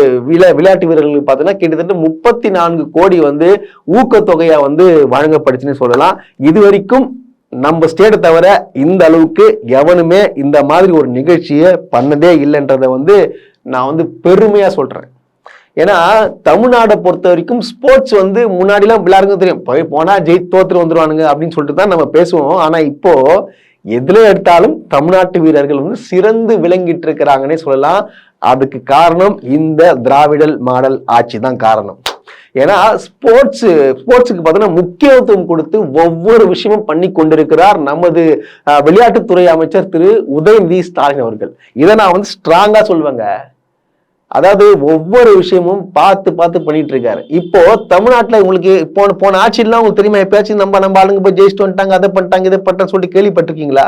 விளையாட்டு வீரர்களுக்கு பார்த்தீங்கன்னா கிட்டத்தட்ட 34 கோடி வந்து ஊக்கத்தொகையா வந்து வழங்கப்படுச்சுன்னு சொல்லலாம். இது வரைக்கும் நம்ம ஸ்டேட்டை தவிர இந்த அளவுக்கு எவனுமே இந்த மாதிரி ஒரு நிகழ்ச்சியை பண்ணதே இல்லைன்றத வந்து நான் வந்து பெருமையா சொல்றேன். ஏன்னா தமிழ்நாடை பொறுத்த வரைக்கும் ஸ்போர்ட்ஸ் வந்து முன்னாடிலாம் எல்லாருக்கும் தெரியும், போனா தோத்துட்டு வந்துருவானுங்க அப்படின்னு சொல்லிட்டு தான் நம்ம பேசுவோம். ஆனா இப்போ எதுல எடுத்தாலும் தமிழ்நாட்டு வீரர்கள் வந்து சிறந்து விளங்கிட்டு இருக்கிறாங்கன்னே சொல்லலாம். அதுக்கு காரணம் இந்த திராவிடல் மாடல் ஆட்சி தான் காரணம். ஏன்னா ஸ்போர்ட்ஸுக்கு பார்த்தீங்கன்னா முக்கியத்துவம் கொடுத்து ஒவ்வொரு விஷயமும் பண்ணி கொண்டிருக்கிறார் நமது விளையாட்டுத்துறை அமைச்சர் திரு உதயநிதி ஸ்டாலின் அவர்கள். இதை நான் வந்து ஸ்ட்ராங்கா சொல்லுவேங்க. அதாவது ஒவ்வொரு விஷயமும் பார்த்து பண்ணிட்டு இருக்காரு. இப்போ தமிழ்நாட்டுல உங்களுக்கு போன ஆட்சியெல்லாம் உங்களுக்கு தெரியுமா, எப்பயாச்சும் நம்ம ஆளுங்க போய் ஜெயிச்சுட்டு வந்துட்டாங்க, அதை பண்ணிட்டாங்க இதை பண்ணிட்டான்னு சொல்லிட்டு கேள்விப்பட்டிருக்கீங்களா?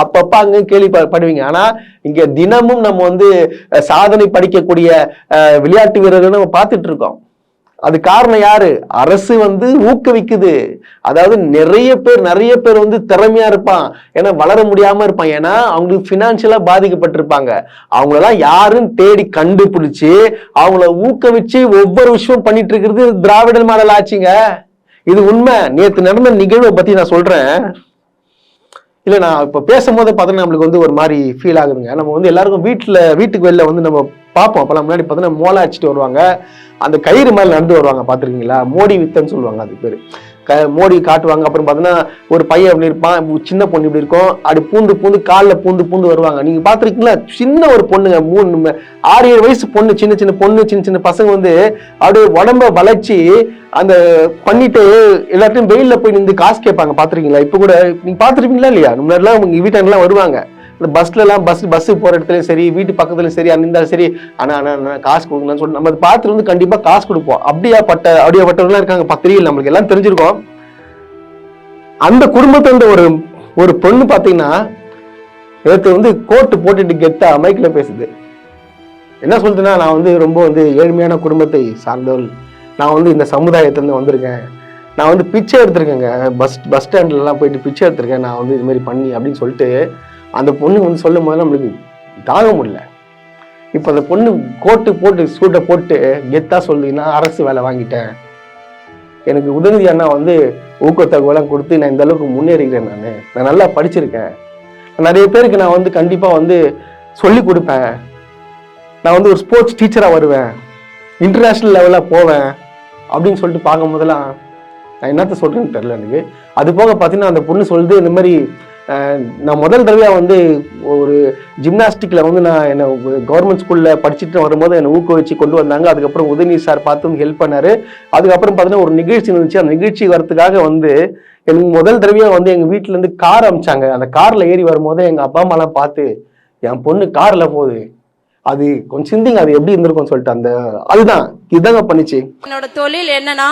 அப்பப்ப அங்க கேள்விப்படுவீங்க. ஆனா இங்க தினமும் நம்ம வந்து சாதனை படிக்கக்கூடிய விளையாட்டு வீரர்கள் நம்ம பார்த்துட்டு இருக்கோம். அது காரணம் யாரு? அரசு வந்து ஊக்குவிக்குது. அதாவது நிறைய பேர் வந்து திறமையா இருப்பான், ஏன்னா வளர முடியாம இருப்பான், ஏன்னா அவங்களுக்கு பினான்சியலா பாதிக்கப்பட்டிருப்பாங்க. அவங்களெல்லாம் யாருன்னு தேடி கண்டுபிடிச்சு அவங்கள ஊக்குவிச்சு ஒவ்வொரு விஷயமும் பண்ணிட்டு இருக்கிறது திராவிடல் மாடல் ஆட்சிங்க. இது உண்மை. நேற்று நடந்த நிகழ்வை பத்தி நான் சொல்றேன். இல்ல நான் இப்ப பேசும்போது பார்த்தீங்கன்னா நம்மளுக்கு வந்து ஒரு மாதிரி ஃபீல் ஆகுதுங்க. நம்ம வந்து எல்லாருக்கும் வீட்டுக்கு வெளில வந்து நம்ம பார்ப்போம். அப்பெல்லாம் முன்னாடி பார்த்தீங்கன்னா மோளை அடிச்சுட்டு வருவாங்க, அந்த கயிறு மேல நடந்து வருவாங்க, பார்த்துருக்கீங்களா? மோடி வித்தன்னு சொல்லுவாங்க, அது பேரு. மோடி காட்டுவாங்க. அப்புறம் பார்த்தீங்கன்னா ஒரு பையன் அப்படி இருப்பான், சின்ன பொண்ணு இப்படி இருக்கும், அப்படி பூந்து காலில் பூந்து வருவாங்க. நீங்க பார்த்துருக்கீங்களா? சின்ன ஒரு பொண்ணுங்க, 6-7 வயசு பொண்ணு, சின்ன பொண்ணு, சின்ன பசங்க வந்து அப்படியே உடம்ப வளைச்சி அந்த பண்ணிட்டு எல்லாத்தையும் வெயில்ல போய் நின்று காசு கேட்பாங்க. பார்த்துருக்கீங்களா? இப்போ கூட நீங்க பார்த்துருப்பீங்களா இல்லையா? முன்னாடிலாம் உங்க வீட்டாங்கலாம் வருவாங்க, இந்த பஸ்ஸு போகிற இடத்துலையும் சரி, வீட்டு பக்கத்துலையும் சரி, அந்த இருந்தாலும் சரி, ஆனால் காசு கொடுக்கணும்னு சொல்லி நம்ம அதை பார்த்துட்டு வந்து கண்டிப்பாக காசு கொடுப்போம். அப்படியாப்பட்டவங்களாம் இருக்காங்க, பத்திரிகையில் நம்மளுக்கு எல்லாம் தெரிஞ்சிருக்கோம். அந்த குடும்பத்தை வந்து ஒரு பொண்ணு பார்த்தீங்கன்னா நேற்று வந்து கோட்டு போட்டுட்டு கெத்தா மைக்கில் பேசுது. என்ன சொல்றதுன்னா, நான் வந்து ரொம்ப வந்து ஏழ்மையான குடும்பத்தை சார்ந்தவள், நான் வந்து இந்த சமுதாயத்திலேருந்து வந்திருக்கேன், நான் வந்து பிச்சை எடுத்திருக்கேங்க, பஸ் ஸ்டாண்ட்லலாம் போயிட்டு பிச்சை எடுத்திருக்கேன், நான் வந்து இது மாதிரி பண்ணி அப்படின்னு சொல்லிட்டு அந்த பொண்ணு வந்து சொல்லும் போது நம்மளுக்கு தாங்க முடியல. இப்போ அந்த பொண்ணு கோட்டு போட்டு சூட்டை போட்டு கெத்தா சொல்லுதுன்னா, அரசு வேலை வாங்கிட்டேன், எனக்கு உதவியானா வந்து ஊக்கத்தொகைலாம் கொடுத்து நான் இந்த அளவுக்கு முன்னேறிக்கிறேன், நான் நல்லா படிச்சிருக்கேன், நிறைய பேருக்கு நான் வந்து கண்டிப்பாக வந்து சொல்லி கொடுப்பேன், நான் வந்து ஒரு ஸ்போர்ட்ஸ் டீச்சராக வருவேன், இன்டர்நேஷ்னல் லெவலில் போவேன் அப்படின்னு சொல்லிட்டு பார்க்கும் போதெல்லாம் நான் என்னத்த சொல்கிறேன்னு தெரில எனக்கு. அது போக பார்த்தீங்கன்னா அந்த பொண்ணு சொல்லுது, இந்த மாதிரி நான் முதல் தடவையாக வந்து ஒரு ஜிம்னாஸ்டிக்கில் வந்து நான் என்னை கவர்மெண்ட் ஸ்கூலில் படிச்சுட்டு வரும்போது என்னை ஊக்குவிச்சு கொண்டு வந்தாங்க. அதுக்கப்புறம் உதயநிதி சார் பார்த்து ஹெல்ப் பண்ணார். அதுக்கப்புறம் பார்த்தீங்கன்னா ஒரு நிகழ்ச்சி இருந்துச்சு, அந்த நிகழ்ச்சி வரத்துக்காக வந்து எனக்கு முதல் தடவையாக வந்து எங்கள் வீட்டிலேருந்து கார் அமிச்சாங்க. அந்த காரில் ஏறி வரும்போது எங்கள் அப்பா அம்மாலாம் பார்த்து என் பொண்ணு காரில் போகுது, அது கொஞ்சம் சிந்திங்க அது எப்படி இருந்திருக்கும்னு சொல்லிட்டு அதுதான் இதாங்க பண்ணிச்சு. என்னோட தொழில் என்னன்னா,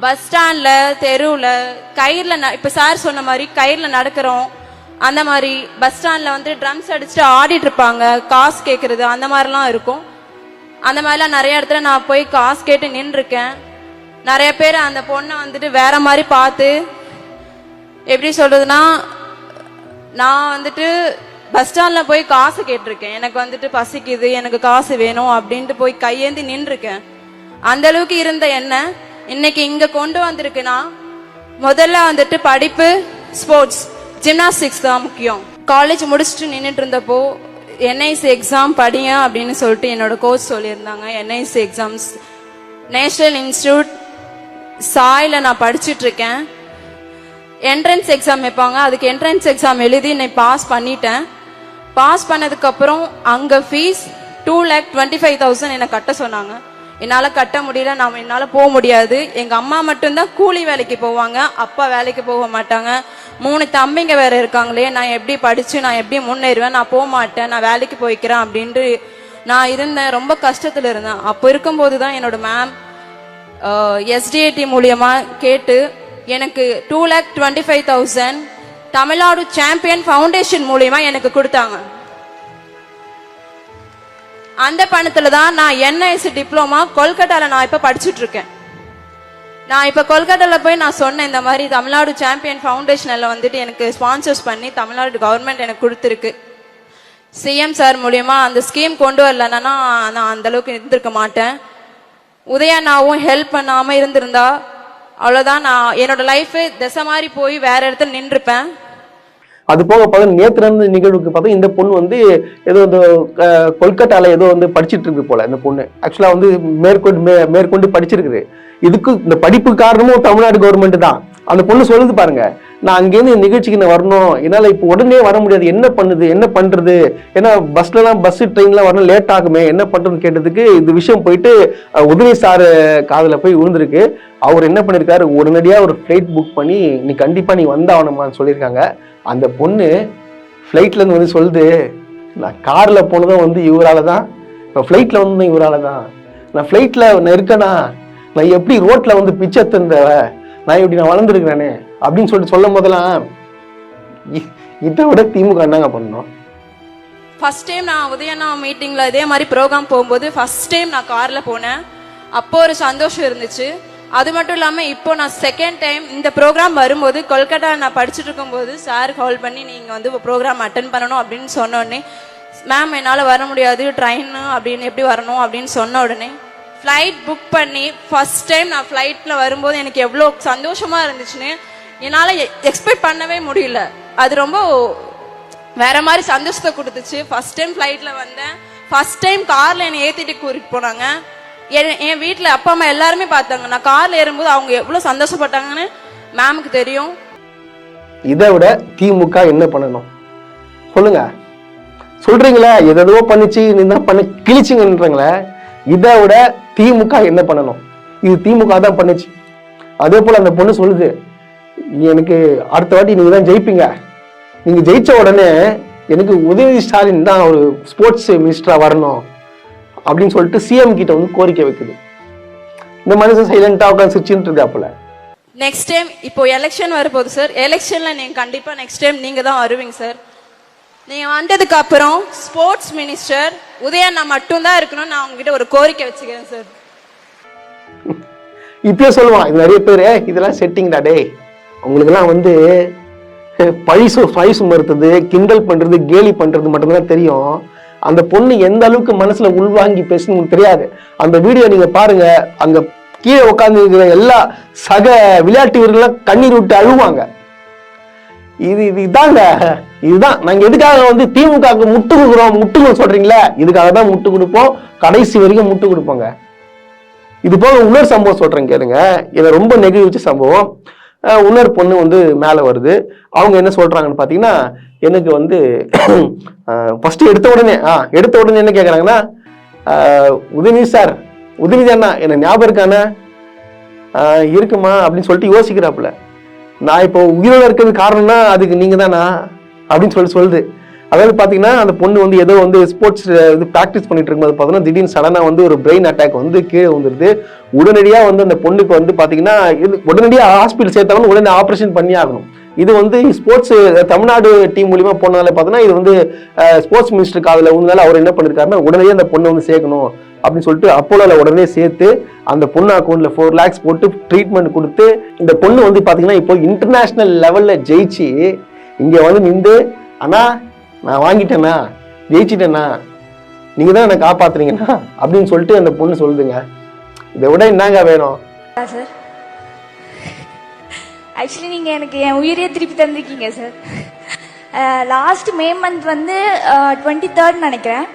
பஸ் ஸ்டாண்ட்ல, தெருவுல, கயிறுல, இப்ப சார் சொன்ன மாதிரி கயிறுல நடக்கிறோம், அந்த மாதிரி பஸ் ஸ்டாண்ட்ல வந்து ட்ரம்ஸ் அடிச்சுட்டு ஆடிட்டு இருப்பாங்க, காசு கேட்கறது அந்த மாதிரிலாம் இருக்கும். அந்த மாதிரிலாம் நிறைய இடத்துல நான் போய் காசு கேட்டு நின்றுருக்கேன். நிறைய பேர் அந்த பொண்ணை வந்துட்டு வேற மாதிரி பார்த்து, எப்படி சொல்றதுன்னா, நான் வந்துட்டு பஸ் ஸ்டாண்ட்ல போய் காசு கேட்டிருக்கேன், எனக்கு வந்துட்டு பசிக்குது, எனக்கு காசு வேணும் அப்படின்ட்டு போய் கையேந்தி நின்றுருக்கேன். அந்த அளவுக்கு இருந்த என்ன இன்னைக்கு இங்க கொண்டு வந்திருக்குன்னா, முதல்ல வந்துட்டு படிப்பு, ஸ்போர்ட்ஸ், ஜிம்னாஸ்டிக்ஸ் தான் முக்கியம். காலேஜ் முடிச்சுட்டு நின்றுட்டு இருந்தப்போ NIC எக்ஸாம் படிங்க அப்படின்னு சொல்லிட்டு என்னோட கோச் சொல்லியிருந்தாங்க. NIC எக்ஸாம்ஸ் நேஷனல் இன்ஸ்டிடியூட் சாயில நான் படிச்சுட்டு இருக்கேன். என்ட்ரன்ஸ் எக்ஸாம் வைப்பாங்க, அதுக்கு என்ட்ரன்ஸ் எக்ஸாம் எழுதி நான் பாஸ் பண்ணிட்டேன். பாஸ் பண்ணதுக்கு அப்புறம் அங்க ஃபீஸ் 2,25,000 என்னை கட்ட சொன்னாங்க. என்னால கட்ட முடியல, என்னால போக முடியாது. எங்க அம்மா மட்டும்தான் கூலி வேலைக்கு போவாங்க, அப்பா வேலைக்கு போக மாட்டாங்க. 3 தம்பிங்க வேற இருக்காங்களே, நான் எப்படி படிச்சு நான் எப்படி முன்னேறுவேன், நான் போக மாட்டேன், நான் வேலைக்கு போய்க்கிறேன் அப்படின்ட்டு நான் இருந்தேன். ரொம்ப கஷ்டத்துல இருந்தேன். அப்போ இருக்கும்போது தான் என்னோட மேம் SDAT மூலியமா கேட்டு எனக்கு 2,25,000 தமிழ்நாடு சாம்பியன் ஃபவுண்டேஷன் மூலியமா எனக்கு கொடுத்தாங்க. அந்த பணத்துல தான் நான் NIC டிப்ளமா கொல்கட்டால நான் இப்ப படிச்சுட்டு இருக்கேன். நான் இப்ப கொல்கட்டால போய் நான் சொன்னேன், இந்த மாதிரி தமிழ்நாடு சாம்பியன் ஃபவுண்டேஷன்ல வந்துட்டு எனக்கு ஸ்பான்சர்ஸ் பண்ணி தமிழ்நாடு கவர்மெண்ட் எனக்கு கொடுத்துருக்கு. CM சார் மூலியமா அந்த ஸ்கீம் கொண்டு வரலன்னா நான் அந்த அளவுக்கு இருந்திருக்க மாட்டேன். உதயண்ணாவும் ஹெல்ப் பண்ணாம இருந்திருந்தா அவ்வளவுதான், நான் என்னோட லைஃப் திசை மாதிரி போய் வேற இடத்துல நின்றுப்பேன். அது போக பார்த்தா நேற்று நடந்த நிகழ்வுக்கு பார்த்தா இந்த பொண்ணு வந்து ஏதோ கொல்கட்டால ஏதோ வந்து படிச்சுட்டு இருக்கு போல. இந்த பொண்ணு ஆக்சுவலா வந்து மேற்கொண்டு படிச்சிருக்குது. இதுக்கு இந்த படிப்பு காரணமும் தமிழ்நாடு கவர்மெண்ட் தான். அந்த பொண்ணு சொல்லுது பாருங்க, நான் அங்கேருந்து இந்த நிகழ்ச்சிக்கு நான் வரணும், என்னால் இப்போ உடனே வர முடியாது, என்ன பண்ணுறது, ஏன்னா பஸ் ட்ரெயின்லாம் வரணும், லேட் ஆகுமே, என்ன பண்ணுறதுன்னு கேட்டதுக்கு இந்த விஷயம் போயிட்டு உதவி சார் காதில் போய் விழுந்திருக்கு. அவர் என்ன பண்ணியிருக்காரு, உடனடியாக ஒரு ஃப்ளைட் புக் பண்ணி நீ கண்டிப்பாக நீ வந்தாகணுமான்னு சொல்லியிருக்காங்க. அந்த பொண்ணு ஃப்ளைட்லேருந்து வந்து சொல்லுது, நான் காரில் போனதும் வந்து இவரால் தான், நான் ஃப்ளைட்டில் வந்து இவரால் தான், நான் ஃப்ளைட்டில் நான் இருக்கேனா, நான் எப்படி ரோட்டில் வந்து பிச்சை தந்தவ, நான் இப்படி நான் வளர்ந்துருக்கிறேனே அப்படின்னு சொல்லிட்டு சொல்லும் போதெல்லாம் இதை விட திமுக என்னங்க பண்ணணும். ஃபர்ஸ்ட் டைம் நான் உதயண்ணா மீட்டிங்ல இதே மாதிரி ப்ரோக்ராம் போகும்போது ஃபர்ஸ்ட் டைம் நான் கார்ல போனேன். அப்போ ஒரு சந்தோஷம் இருந்துச்சு. அது மட்டும் இல்லாம இப்போ நான் செகண்ட் டைம் இந்த ப்ரோக்ராம் வரும்போது கொல்கட்டா நான் படிச்சுட்டு இருக்கும்போது சார் கால் பண்ணி நீங்க வந்து ப்ரோக்ராம் அட்டன் பண்ணணும் அப்படின்னு சொன்ன உடனே, மேம் என்னால் வர முடியாது, ட்ரெயின் அப்படின்னு எப்படி வரணும் அப்படின்னு சொன்ன உடனே ஃப்ளைட் புக் பண்ணி ஃபர்ஸ்ட் டைம் நான் ஃப்ளைட்ல வரும்போது எனக்கு எவ்வளோ சந்தோஷமா இருந்துச்சுன்னு என்னால் எக்ஸ்பெக்ட் பண்ணவே முடியல. அது ரொம்ப வேற மாதிரி சந்தோஷத்தை கொடுத்துச்சு. ஃபர்ஸ்ட் டைம் ஃப்ளைட்ல வந்தேன், ஃபர்ஸ்ட் டைம் கார்ல என்னை ஏத்திட்டு கூட்டிட்டு போனாங்க. என் வீட்டில் அப்பா அம்மா எல்லாருமே பார்த்தாங்க. நான் கார்ல ஏறும்போது அவங்க எவ்வளோ சந்தோஷப்பட்டாங்கன்னு மேமுக்கு தெரியும். இதை விட திமுக என்ன பண்ணணும் சொல்லுங்க? சொல்றீங்களா எதோ பண்ணிச்சு, நீ தான் பண்ண கிழிச்சிங்கன்றீங்களே, இதை விட திமுக என்ன பண்ணணும்? இது திமுக தான் பண்ணுச்சு. அதே போல அந்த பொண்ணு சொல்லுது, எனக்கு அடுத்த வாட்டி நீங்க தான் ஜெயிப்பீங்க, நீங்க ஜெயிச்ச உடனே எனக்கு உதயநிதி ஸ்டாலின் தான் ஒரு ஸ்போர்ட்ஸ் மினிஸ்டரா வரணும் அப்படின்னு சொல்லிட்டு சிஎம் கிட்ட வந்து கோரிக்கை வைக்குது. இந்த மனுஷன் சைலண்டா உட்காந்து சிரிச்சுட்டு இருக்காப்புல. நெக்ஸ்ட் டைம் இப்போ எலெக்ஷன் வரப்போகுது சார். எலெக்ஷன்ல நீங்க கண்டிப்பா நெக்ஸ்ட் டைம் நீங்க தான் வருவீங்க சார். நீங்க வந்ததுக்கு அப்புறம் ஸ்போர்ட்ஸ் மினிஸ்டர் உதயண்ணா மட்டும் தான் இருக்கணும். நான் உங்ககிட்ட ஒரு கோரிக்கை வச்சுக்கிறேன் சார். இப்பயே சொல்லுவான் இது நிறைய பேர், இதெல்லாம் செட்டிங்டா டே, உங்களுக்கெல்லாம் வந்து பழி சுமறுறது, கிண்டல் பண்றது, கேலி பண்றது மட்டும்தான் தெரியும். அந்த பொண்ணு எந்த அளவுக்கு மனசுல உள்வாங்கி பேசணும்னு தெரியாது. அந்த வீடியோ நீங்க பாருங்க, அங்க கீழே உட்கார்ந்து இருக்கிற எல்லா சக விளையாட்டு வீரர்களும் கண்ணீர் விட்டு அழுவாங்க. இதுதான் நாங்க எதுக்காக வந்து திமுக முட்டு கொடுக்குறோம் சொல்றீங்களா, இதுக்காக தான் முட்டு கொடுப்போம், கடைசி வரைக்கும் முட்டு கொடுப்போங்க. இது போக இன்னொரு சம்பவம் சொல்றேன் கேளுங்க. இதை ரொம்ப நெகிழ்விச்ச சம்பவம். இன்னொரு பொண்ணு வந்து மேல வருது. அவங்க என்ன சொல்றாங்கன்னு பாத்தீங்கன்னா, எனக்கு வந்து ஃபர்ஸ்ட் எடுத்த உடனே என்ன கேக்குறாங்கன்னா, உதயநிதி சார், உதயநிதி அண்ணா என்ன ஞாபகம் இருக்கானே, இருக்குமா அப்படின்னு சொல்லிட்டு யோசிக்கிறாப்புல. நான் இப்போ உயிரோட இருக்கிறது காரணம்னா அதுக்கு நீங்க தானா அப்படின்னு சொல்லுது. அதாவது பாத்தீங்கன்னா அந்த பொண்ணு வந்து ஏதோ வந்து ஸ்போர்ட்ஸ் இது ப்ராக்டிஸ் பண்ணிட்டு இருக்கும்போது பார்த்தீங்கன்னா திடீர்னு சடனா வந்து ஒரு பிரெயின் அட்டாக் வந்து கீழே வந்துருது. உடனடியா வந்து அந்த பொண்ணுக்கு வந்து பாத்தீங்கன்னா உடனடியா ஹாஸ்பிட்டல் சேர்த்தவங்க உடனே ஆப்ரேஷன் பண்ணி ஆகணும். இது வந்து ஸ்போர்ட்ஸ் தமிழ்நாடு டீம் மூலியமா போனதால பார்த்தீங்கன்னா இது வந்து ஸ்போர்ட்ஸ் மினிஸ்டர் காதுல உங்களால அவர் என்ன பண்ணிருக்காருன்னா உடனடியே அந்த பொண்ணை வந்து சேர்க்கணும் அப்படின்னு சொல்லிட்டு அப்போலோல உடனே சேர்த்து அந்த பொண்ணு அக்கௌண்ட்ல 4 lakhs போட்டு ட்ரீட்மெண்ட் கொடுத்து இந்த பொண்ணு வந்து பாத்தீங்கன்னா இப்போ இன்டர்நேஷனல் லெவல்ல ஜெயிச்சு இங்க வந்து நின்று, அண்ணா நான் வாங்கிட்டேண்ணா, ஜெயிச்சிட்டேண்ணா, நீங்க தான் என்னை காப்பாத்துறீங்கண்ணா அப்படின்னு சொல்லிட்டு அந்த பொண்ணு சொல்லுதுங்க. இதை விட என்னங்க வேணும் சார்? ஆக்சுவலி நீங்கள் எனக்கு என் உயிரையே திருப்பி தந்திருக்கீங்க சார். லாஸ்ட் மே மந்த் வந்து 23rd நினைக்கிறேன்.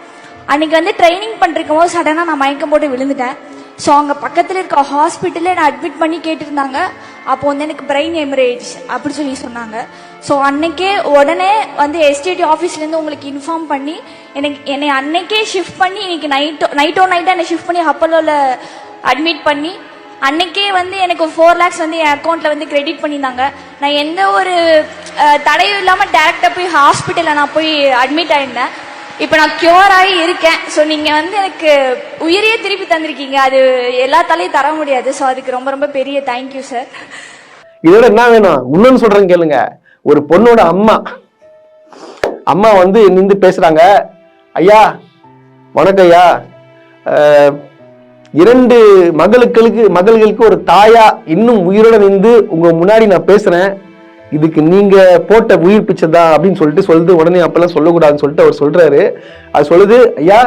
அன்னைக்கு வந்து ட்ரைனிங் பண்ணிருக்கும் போது சடனாக நான் மயக்கம் போட்டு விழுந்துட்டேன். ஸோ அங்கே பக்கத்தில் இருக்க ஹாஸ்பிட்டலில் என்னை அட்மிட் பண்ணி கேட்டிருந்தாங்க. அப்போ வந்து எனக்கு பிரெயின் ஹெமரேஜ் அப்படி சொன்னாங்க. ஸோ அன்னைக்கே உடனே வந்து எஸ்டிடி ஆஃபீஸ்லேருந்து உங்களுக்கு இன்ஃபார்ம் பண்ணி என்னை அன்னைக்கே ஷிஃப்ட் பண்ணி இன்னைக்கு நைட்டாக என்னை ஷிஃப்ட் பண்ணி அப்போலோவில் அட்மிட் பண்ணி அன்னைக்கே வந்து எனக்கு 4 lakhs வந்து என் அக்கௌண்ட்டில் வந்து கிரெடிட் பண்ணியிருந்தாங்க. நான் எந்த ஒரு தடையும் இல்லாமல் டேரெக்டாக போய் ஹாஸ்பிட்டலில் நான் போய் அட்மிட் ஆகிருந்தேன். இப்போ நான் கியூர் ஆகி இருக்கேன். ஸோ நீங்கள் வந்து எனக்கு உயிரையே திருப்பி தந்திருக்கீங்க. அது எல்லாத்தாலையும் தர முடியாது. ஸோ அதுக்கு ரொம்ப ரொம்ப பெரிய தேங்க்யூ சார். இதோட என்ன வேணும் இன்னொன்னு சொல்றேன் கேளுங்க. ஒரு பொண்ணோட அம்மா வந்து நின்று பேசுறாங்க. ஐயா வணக்கம் ஐயா, 2 மகள்களுக்கு ஒரு தாயா இன்னும் உயிரோட நின்று உங்க முன்னாடி நான் பேசுறேன். இதுக்கு நீங்க போட்ட உயிர் பிச்சைதான் அப்படின்னு சொல்லுது. உடனே அப்பெல்லாம் சொல்லக்கூடாதுன்னு சொல்லிட்டு அவர் சொல்றாரு. அது சொல்லுது, ஐயா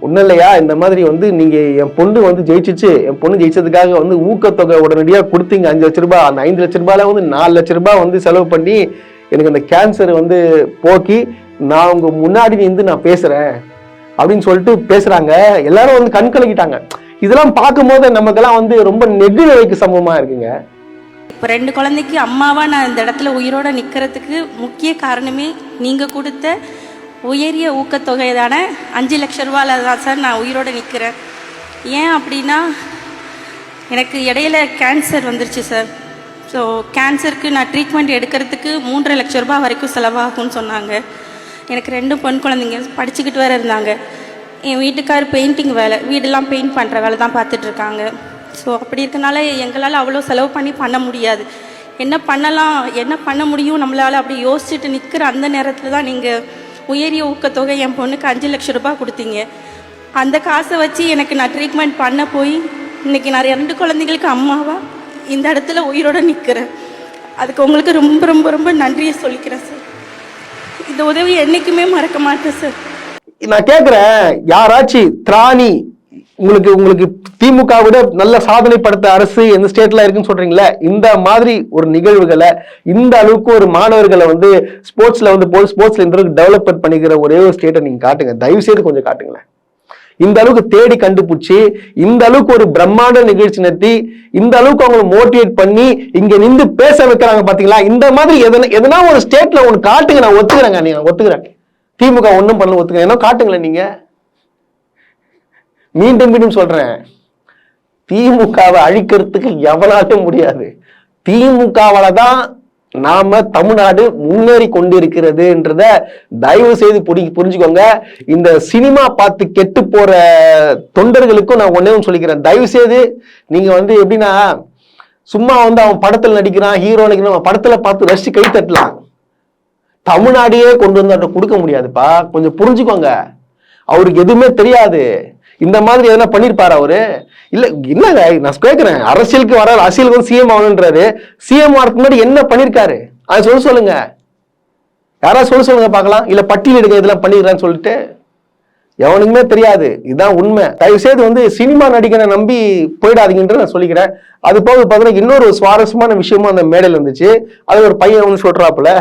ஒன்னும் இல்லையா, இந்த மாதிரி வந்து நீங்க என் பொண்ணு வந்து ஜெயிச்சிச்சு, என் பொண்ணு ஜெயிச்சதுக்காக வந்து ஊக்கத்தொகை உடனடியா கொடுத்தீங்க 5 லட்ச ரூபாய். அந்த 5 லட்ச ரூபாயில வந்து 4 லட்ச ரூபாய் வந்து செலவு பண்ணி எனக்கு அந்த கேன்சர் வந்து போக்கி நான் உங்க முன்னாடி நின்று நான் பேசுறேன் அப்படின்னு சொல்லிட்டு பேசுறாங்க. எல்லாரும் வந்து கண் கலக்கிட்டாங்க. இதெல்லாம் பார்க்கும்போது நமக்கெல்லாம் வந்து ரொம்ப நெகிழ வைக்க சம்பவமா இருக்குங்க. இப்போ 2 குழந்தைக்கு அம்மாவா நான் இந்த இடத்துல உயிரோட நிற்கிறதுக்கு முக்கிய காரணமே நீங்க கொடுத்த உயரிய ஊக்கத்தொகைதான 5 லட்ச ரூபாயில தான் சார் நான் உயிரோட நிற்கிறேன். ஏன் அப்படின்னா எனக்கு இடையில கேன்சர் வந்துருச்சு சார். ஸோ கேன்சருக்கு நான் ட்ரீட்மெண்ட் எடுக்கிறதுக்கு 3.5 லட்ச ரூபாய் வரைக்கும் செலவாகும்னு சொன்னாங்க. எனக்கு 2 பெண் குழந்தைங்க படிச்சுக்கிட்டு வேறு இருந்தாங்க. என் வீட்டுக்கார் பெயிண்டிங் வேலை, வீடெல்லாம் பெயிண்ட் பண்ணுற வேலை தான் பார்த்துட்ருக்காங்க. ஸோ அப்படி இருக்கனால எங்களால் அவ்வளோ செலவு பண்ண முடியாது. என்ன பண்ணலாம், என்ன பண்ண முடியும் நம்மளால் அப்படி யோசிச்சுட்டு நிற்கிற அந்த நேரத்தில் தான் நீங்கள் உயரிய ஊக்கத்தொகை என் பொண்ணுக்கு 5 லட்ச ரூபாய் கொடுத்தீங்க. அந்த காசை வச்சு எனக்கு நான் ட்ரீட்மெண்ட் பண்ண போய் இன்றைக்கி நான் 2 குழந்தைங்களுக்கு அம்மாவா இந்த இடத்துல உயிரோடு நிற்கிறேன். அதுக்கு உங்களுக்கு ரொம்ப ரொம்ப ரொம்ப நன்றியை சொல்லிக்கிறேன் சார். இந்த உதவி என்றைக்குமே மறக்க மாட்டேன் சார். நான் கேட்குறேன், யாராச்சும் திராணி உங்களுக்கு திமுக விட நல்ல சாதனை படுத்த அரசு எந்த ஸ்டேட்ல இருக்குன்னு சொல்றீங்களே, இந்த மாதிரி ஒரு நிகழ்வுகளை இந்த அளவுக்கு ஒரு மாணவர்களை வந்து ஸ்போர்ட்ஸ்ல இந்த அளவுக்கு டெவலப்மெண்ட் பண்ணிக்கிற ஒரே ஒரு ஸ்டேட்டை நீங்க காட்டுங்க, தயவு செய்து கொஞ்சம் காட்டுங்களேன். இந்த அளவுக்கு தேடி கண்டுபிடிச்சி, இந்த அளவுக்கு ஒரு பிரம்மாண்ட நிகழ்ச்சி நடத்தி, இந்த அளவுக்கு அவங்களை மோட்டிவேட் பண்ணி இங்க நின்று பேச வைக்கிறாங்க பாத்தீங்களா. இந்த மாதிரி எதனா ஒரு ஸ்டேட்ல ஒன்று காட்டுங்க. நான் ஒத்துக்கிறேன் திமுக ஒன்றும் பண்ணல, ஒத்துக்கிறேன். ஏன்னா காட்டுங்களேன். நீங்க மீண்டும் சொல்றேன், திமுகவை அழிக்கிறதுக்கு எவனாலும் முடியாது. திமுகவால தான் நாம தமிழ்நாடு முன்னேறி கொண்டிருக்கிறதுன்றத தயவு செய்து புரிஞ்சுக்கோங்க. இந்த சினிமா பார்த்து கெட்டு போற தொண்டர்களுக்கும் நான் ஒன்னே ஒன்று சொல்லிக்கிறேன். தயவு செய்து நீங்க வந்து எப்படின்னா சும்மா வந்து அவன் படத்துல நடிக்கிறான், ஹீரோ நடிக்கிறான், படத்துல பார்த்து ரசிச்சு கை தட்டலாம். தமிழ்நாடையே கொண்டு வந்து அவர்கிட்ட கொடுக்க முடியாதுப்பா, கொஞ்சம் புரிஞ்சுக்கோங்க. அவருக்கு எதுவுமே தெரியாது. இந்த மாதிரி எதனா பண்ணிருப்பாரு அவரு? இல்ல என்னங்க நான் கேட்கிறேன், அரசியலுக்கு வர அரசியலுக்கு வந்து சிஎம் ஆகணுன்றாரு. சிஎம் ஆகிறதுக்கு முன்னாடி என்ன பண்ணிருக்காரு அதை சொல்லுங்க. யாராவது சொல்லுங்க பார்க்கலாம். இல்ல பட்டியல் எடுக்க இதெல்லாம் பண்ணிடுறான்னு சொல்லிட்டு எவனுக்குமே தெரியாது. இதுதான் உண்மை. தயவு செய்து வந்து சினிமா நடிகரை நம்பி போயிடாதீங்கன்ற நான் சொல்லிக்கிறேன். அது போக பார்த்தீங்கன்னா இன்னொரு சுவாரஸ்யமான விஷயமும் அந்த மேடையில் இருந்துச்சு. அது ஒரு பையன் வந்து சொல்றாப்புல,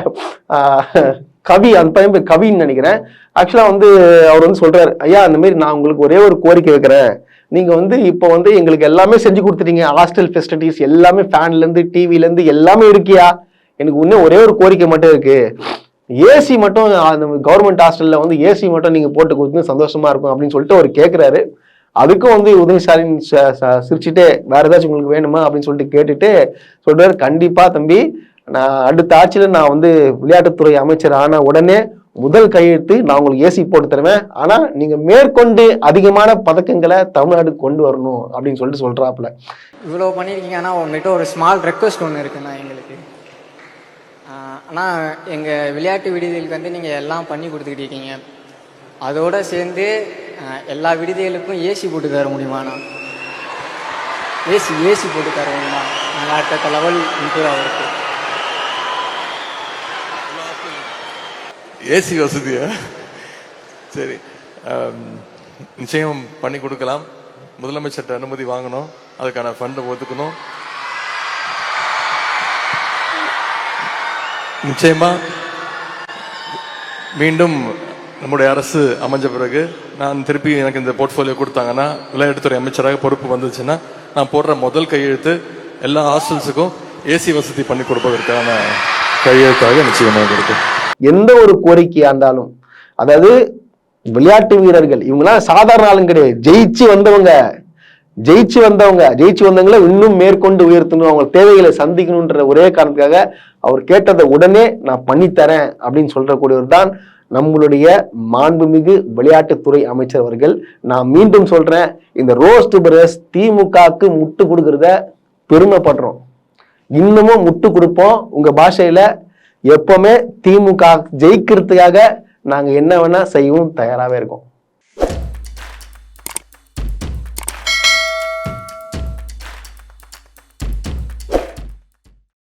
கவி, அந்த பையன் பேர் கவின்னு நினைக்கிறேன். ஆக்சுவலா வந்து அவர் வந்து சொல்றாரு, ஐயா அந்த மாதிரி நான் உங்களுக்கு ஒரே ஒரு கோரிக்கை வைக்கிறேன். நீங்க வந்து இப்போ வந்து எங்களுக்கு எல்லாமே செஞ்சு கொடுத்துட்டீங்க, ஹாஸ்டல் ஃபெசிலிட்டிஸ் எல்லாமே, ஃபேன்ல இருந்து டிவில இருந்து எல்லாமே இருக்கியா. எனக்கு இன்னும் ஒரே ஒரு கோரிக்கை மட்டும் இருக்கு, ஏசி மட்டும் அந்த கவர்மெண்ட் ஹாஸ்டல்ல வந்து ஏசி மட்டும் நீங்க போட்டு கொடுத்து சந்தோஷமா இருக்கும் அப்படின்னு சொல்லிட்டு அவர் கேட்கிறாரு. அதுக்கும் வந்து உதயநிதி ஸ்டாலின் சிரிச்சுட்டு வேற ஏதாச்சும் உங்களுக்கு வேணுமா அப்படின்னு சொல்லிட்டு கேட்டுட்டு சொல்றாரு, கண்டிப்பா தம்பி, நான் அடுத்த ஆட்சியில நான் வந்து விளையாட்டுத்துறை அமைச்சர் ஆன உடனே முதல் கையெழுத்து நான் உங்களுக்கு ஏசி போட்டு தருவேன். ஆனா நீங்க மேற்கொண்டு அதிகமான பதக்கங்களை தமிழ்நாடு கொண்டு வரணும் அப்படின்னு சொல்லிட்டு சொல்றாப்புல. இவ்வளவு பண்ணிருக்கீங்க. ஆனா உங்ககிட்ட ஒரு ஸ்மால் ரெக்வஸ்ட் ஒன்று இருக்குண்ணா எங்களுக்கு. ஆனால் எங்கள் விளையாட்டு விடுதிகளுக்கு வந்து நீங்கள் எல்லாம் பண்ணி கொடுத்துக்கிட்டு இருக்கீங்க. அதோடு சேர்ந்து எல்லா விடுதிகளுக்கும் ஏசி போட்டு தர முடியுமாண்ணா? ஏசி போட்டு தர முடியுமா? நாங்கள் அடுத்த லெவல் இம்ப்ரூவ் ஆகிருக்கு. ஏசி வசதியா? சரி, நிச்சயம் பண்ணி கொடுக்கலாம். முதலமைச்சர்கிட்ட அனுமதி வாங்கணும், அதுக்கான ஃபண்டை ஒதுக்கணும். நிச்சயமா மீண்டும் நம்முடைய அரசு அமைஞ்ச பிறகு நான் திருப்பி எனக்கு இந்த போர்ட்ஃபோலியோ கொடுத்தாங்கன்னா, விளையாட்டுத்துறை அமைச்சராக பொறுப்பு வந்துச்சுன்னா, நான் போடுற முதல் கையெழுத்து எல்லா ஹாஸ்டல்ஸுக்கும் ஏசி வசதி பண்ணி கொடுப்பதற்கான கையெழுத்தாக நிச்சயமாக இருக்கும். எந்த ஒரு கோரிக்கையா இருந்தாலும், அதாவது விளையாட்டு வீரர்கள் இவங்கெல்லாம் சாதாரண ஆளுங்க கிடையாது, ஜெயிச்சு வந்தவங்களை இன்னும் மேற்கொண்டு உயர்த்தணும், அவங்க தேவைகளை சந்திக்கணும்ன்ற ஒரே காரணத்துக்காக அவர் கேட்டதை உடனே நான் பண்ணித்தரேன் அப்படின்னு சொல்றக்கூடியவர் தான் நம்மளுடைய மாண்புமிகு விளையாட்டுத்துறை அமைச்சர் அவர்கள். நான் மீண்டும் சொல்றேன், இந்த ரோஸ்ட் பிரஸ் திமுகவுக்கு முட்டு கொடுக்கறத பெருமைப்படுறோம், இன்னமும் முட்டு கொடுப்போம். உங்க பாஷையில எப்பவுமே திமுக ஜெயிக்கிறதுக்காக நாங்க என்ன வேணா செய்யவும் தயாராகவே இருக்கோம்.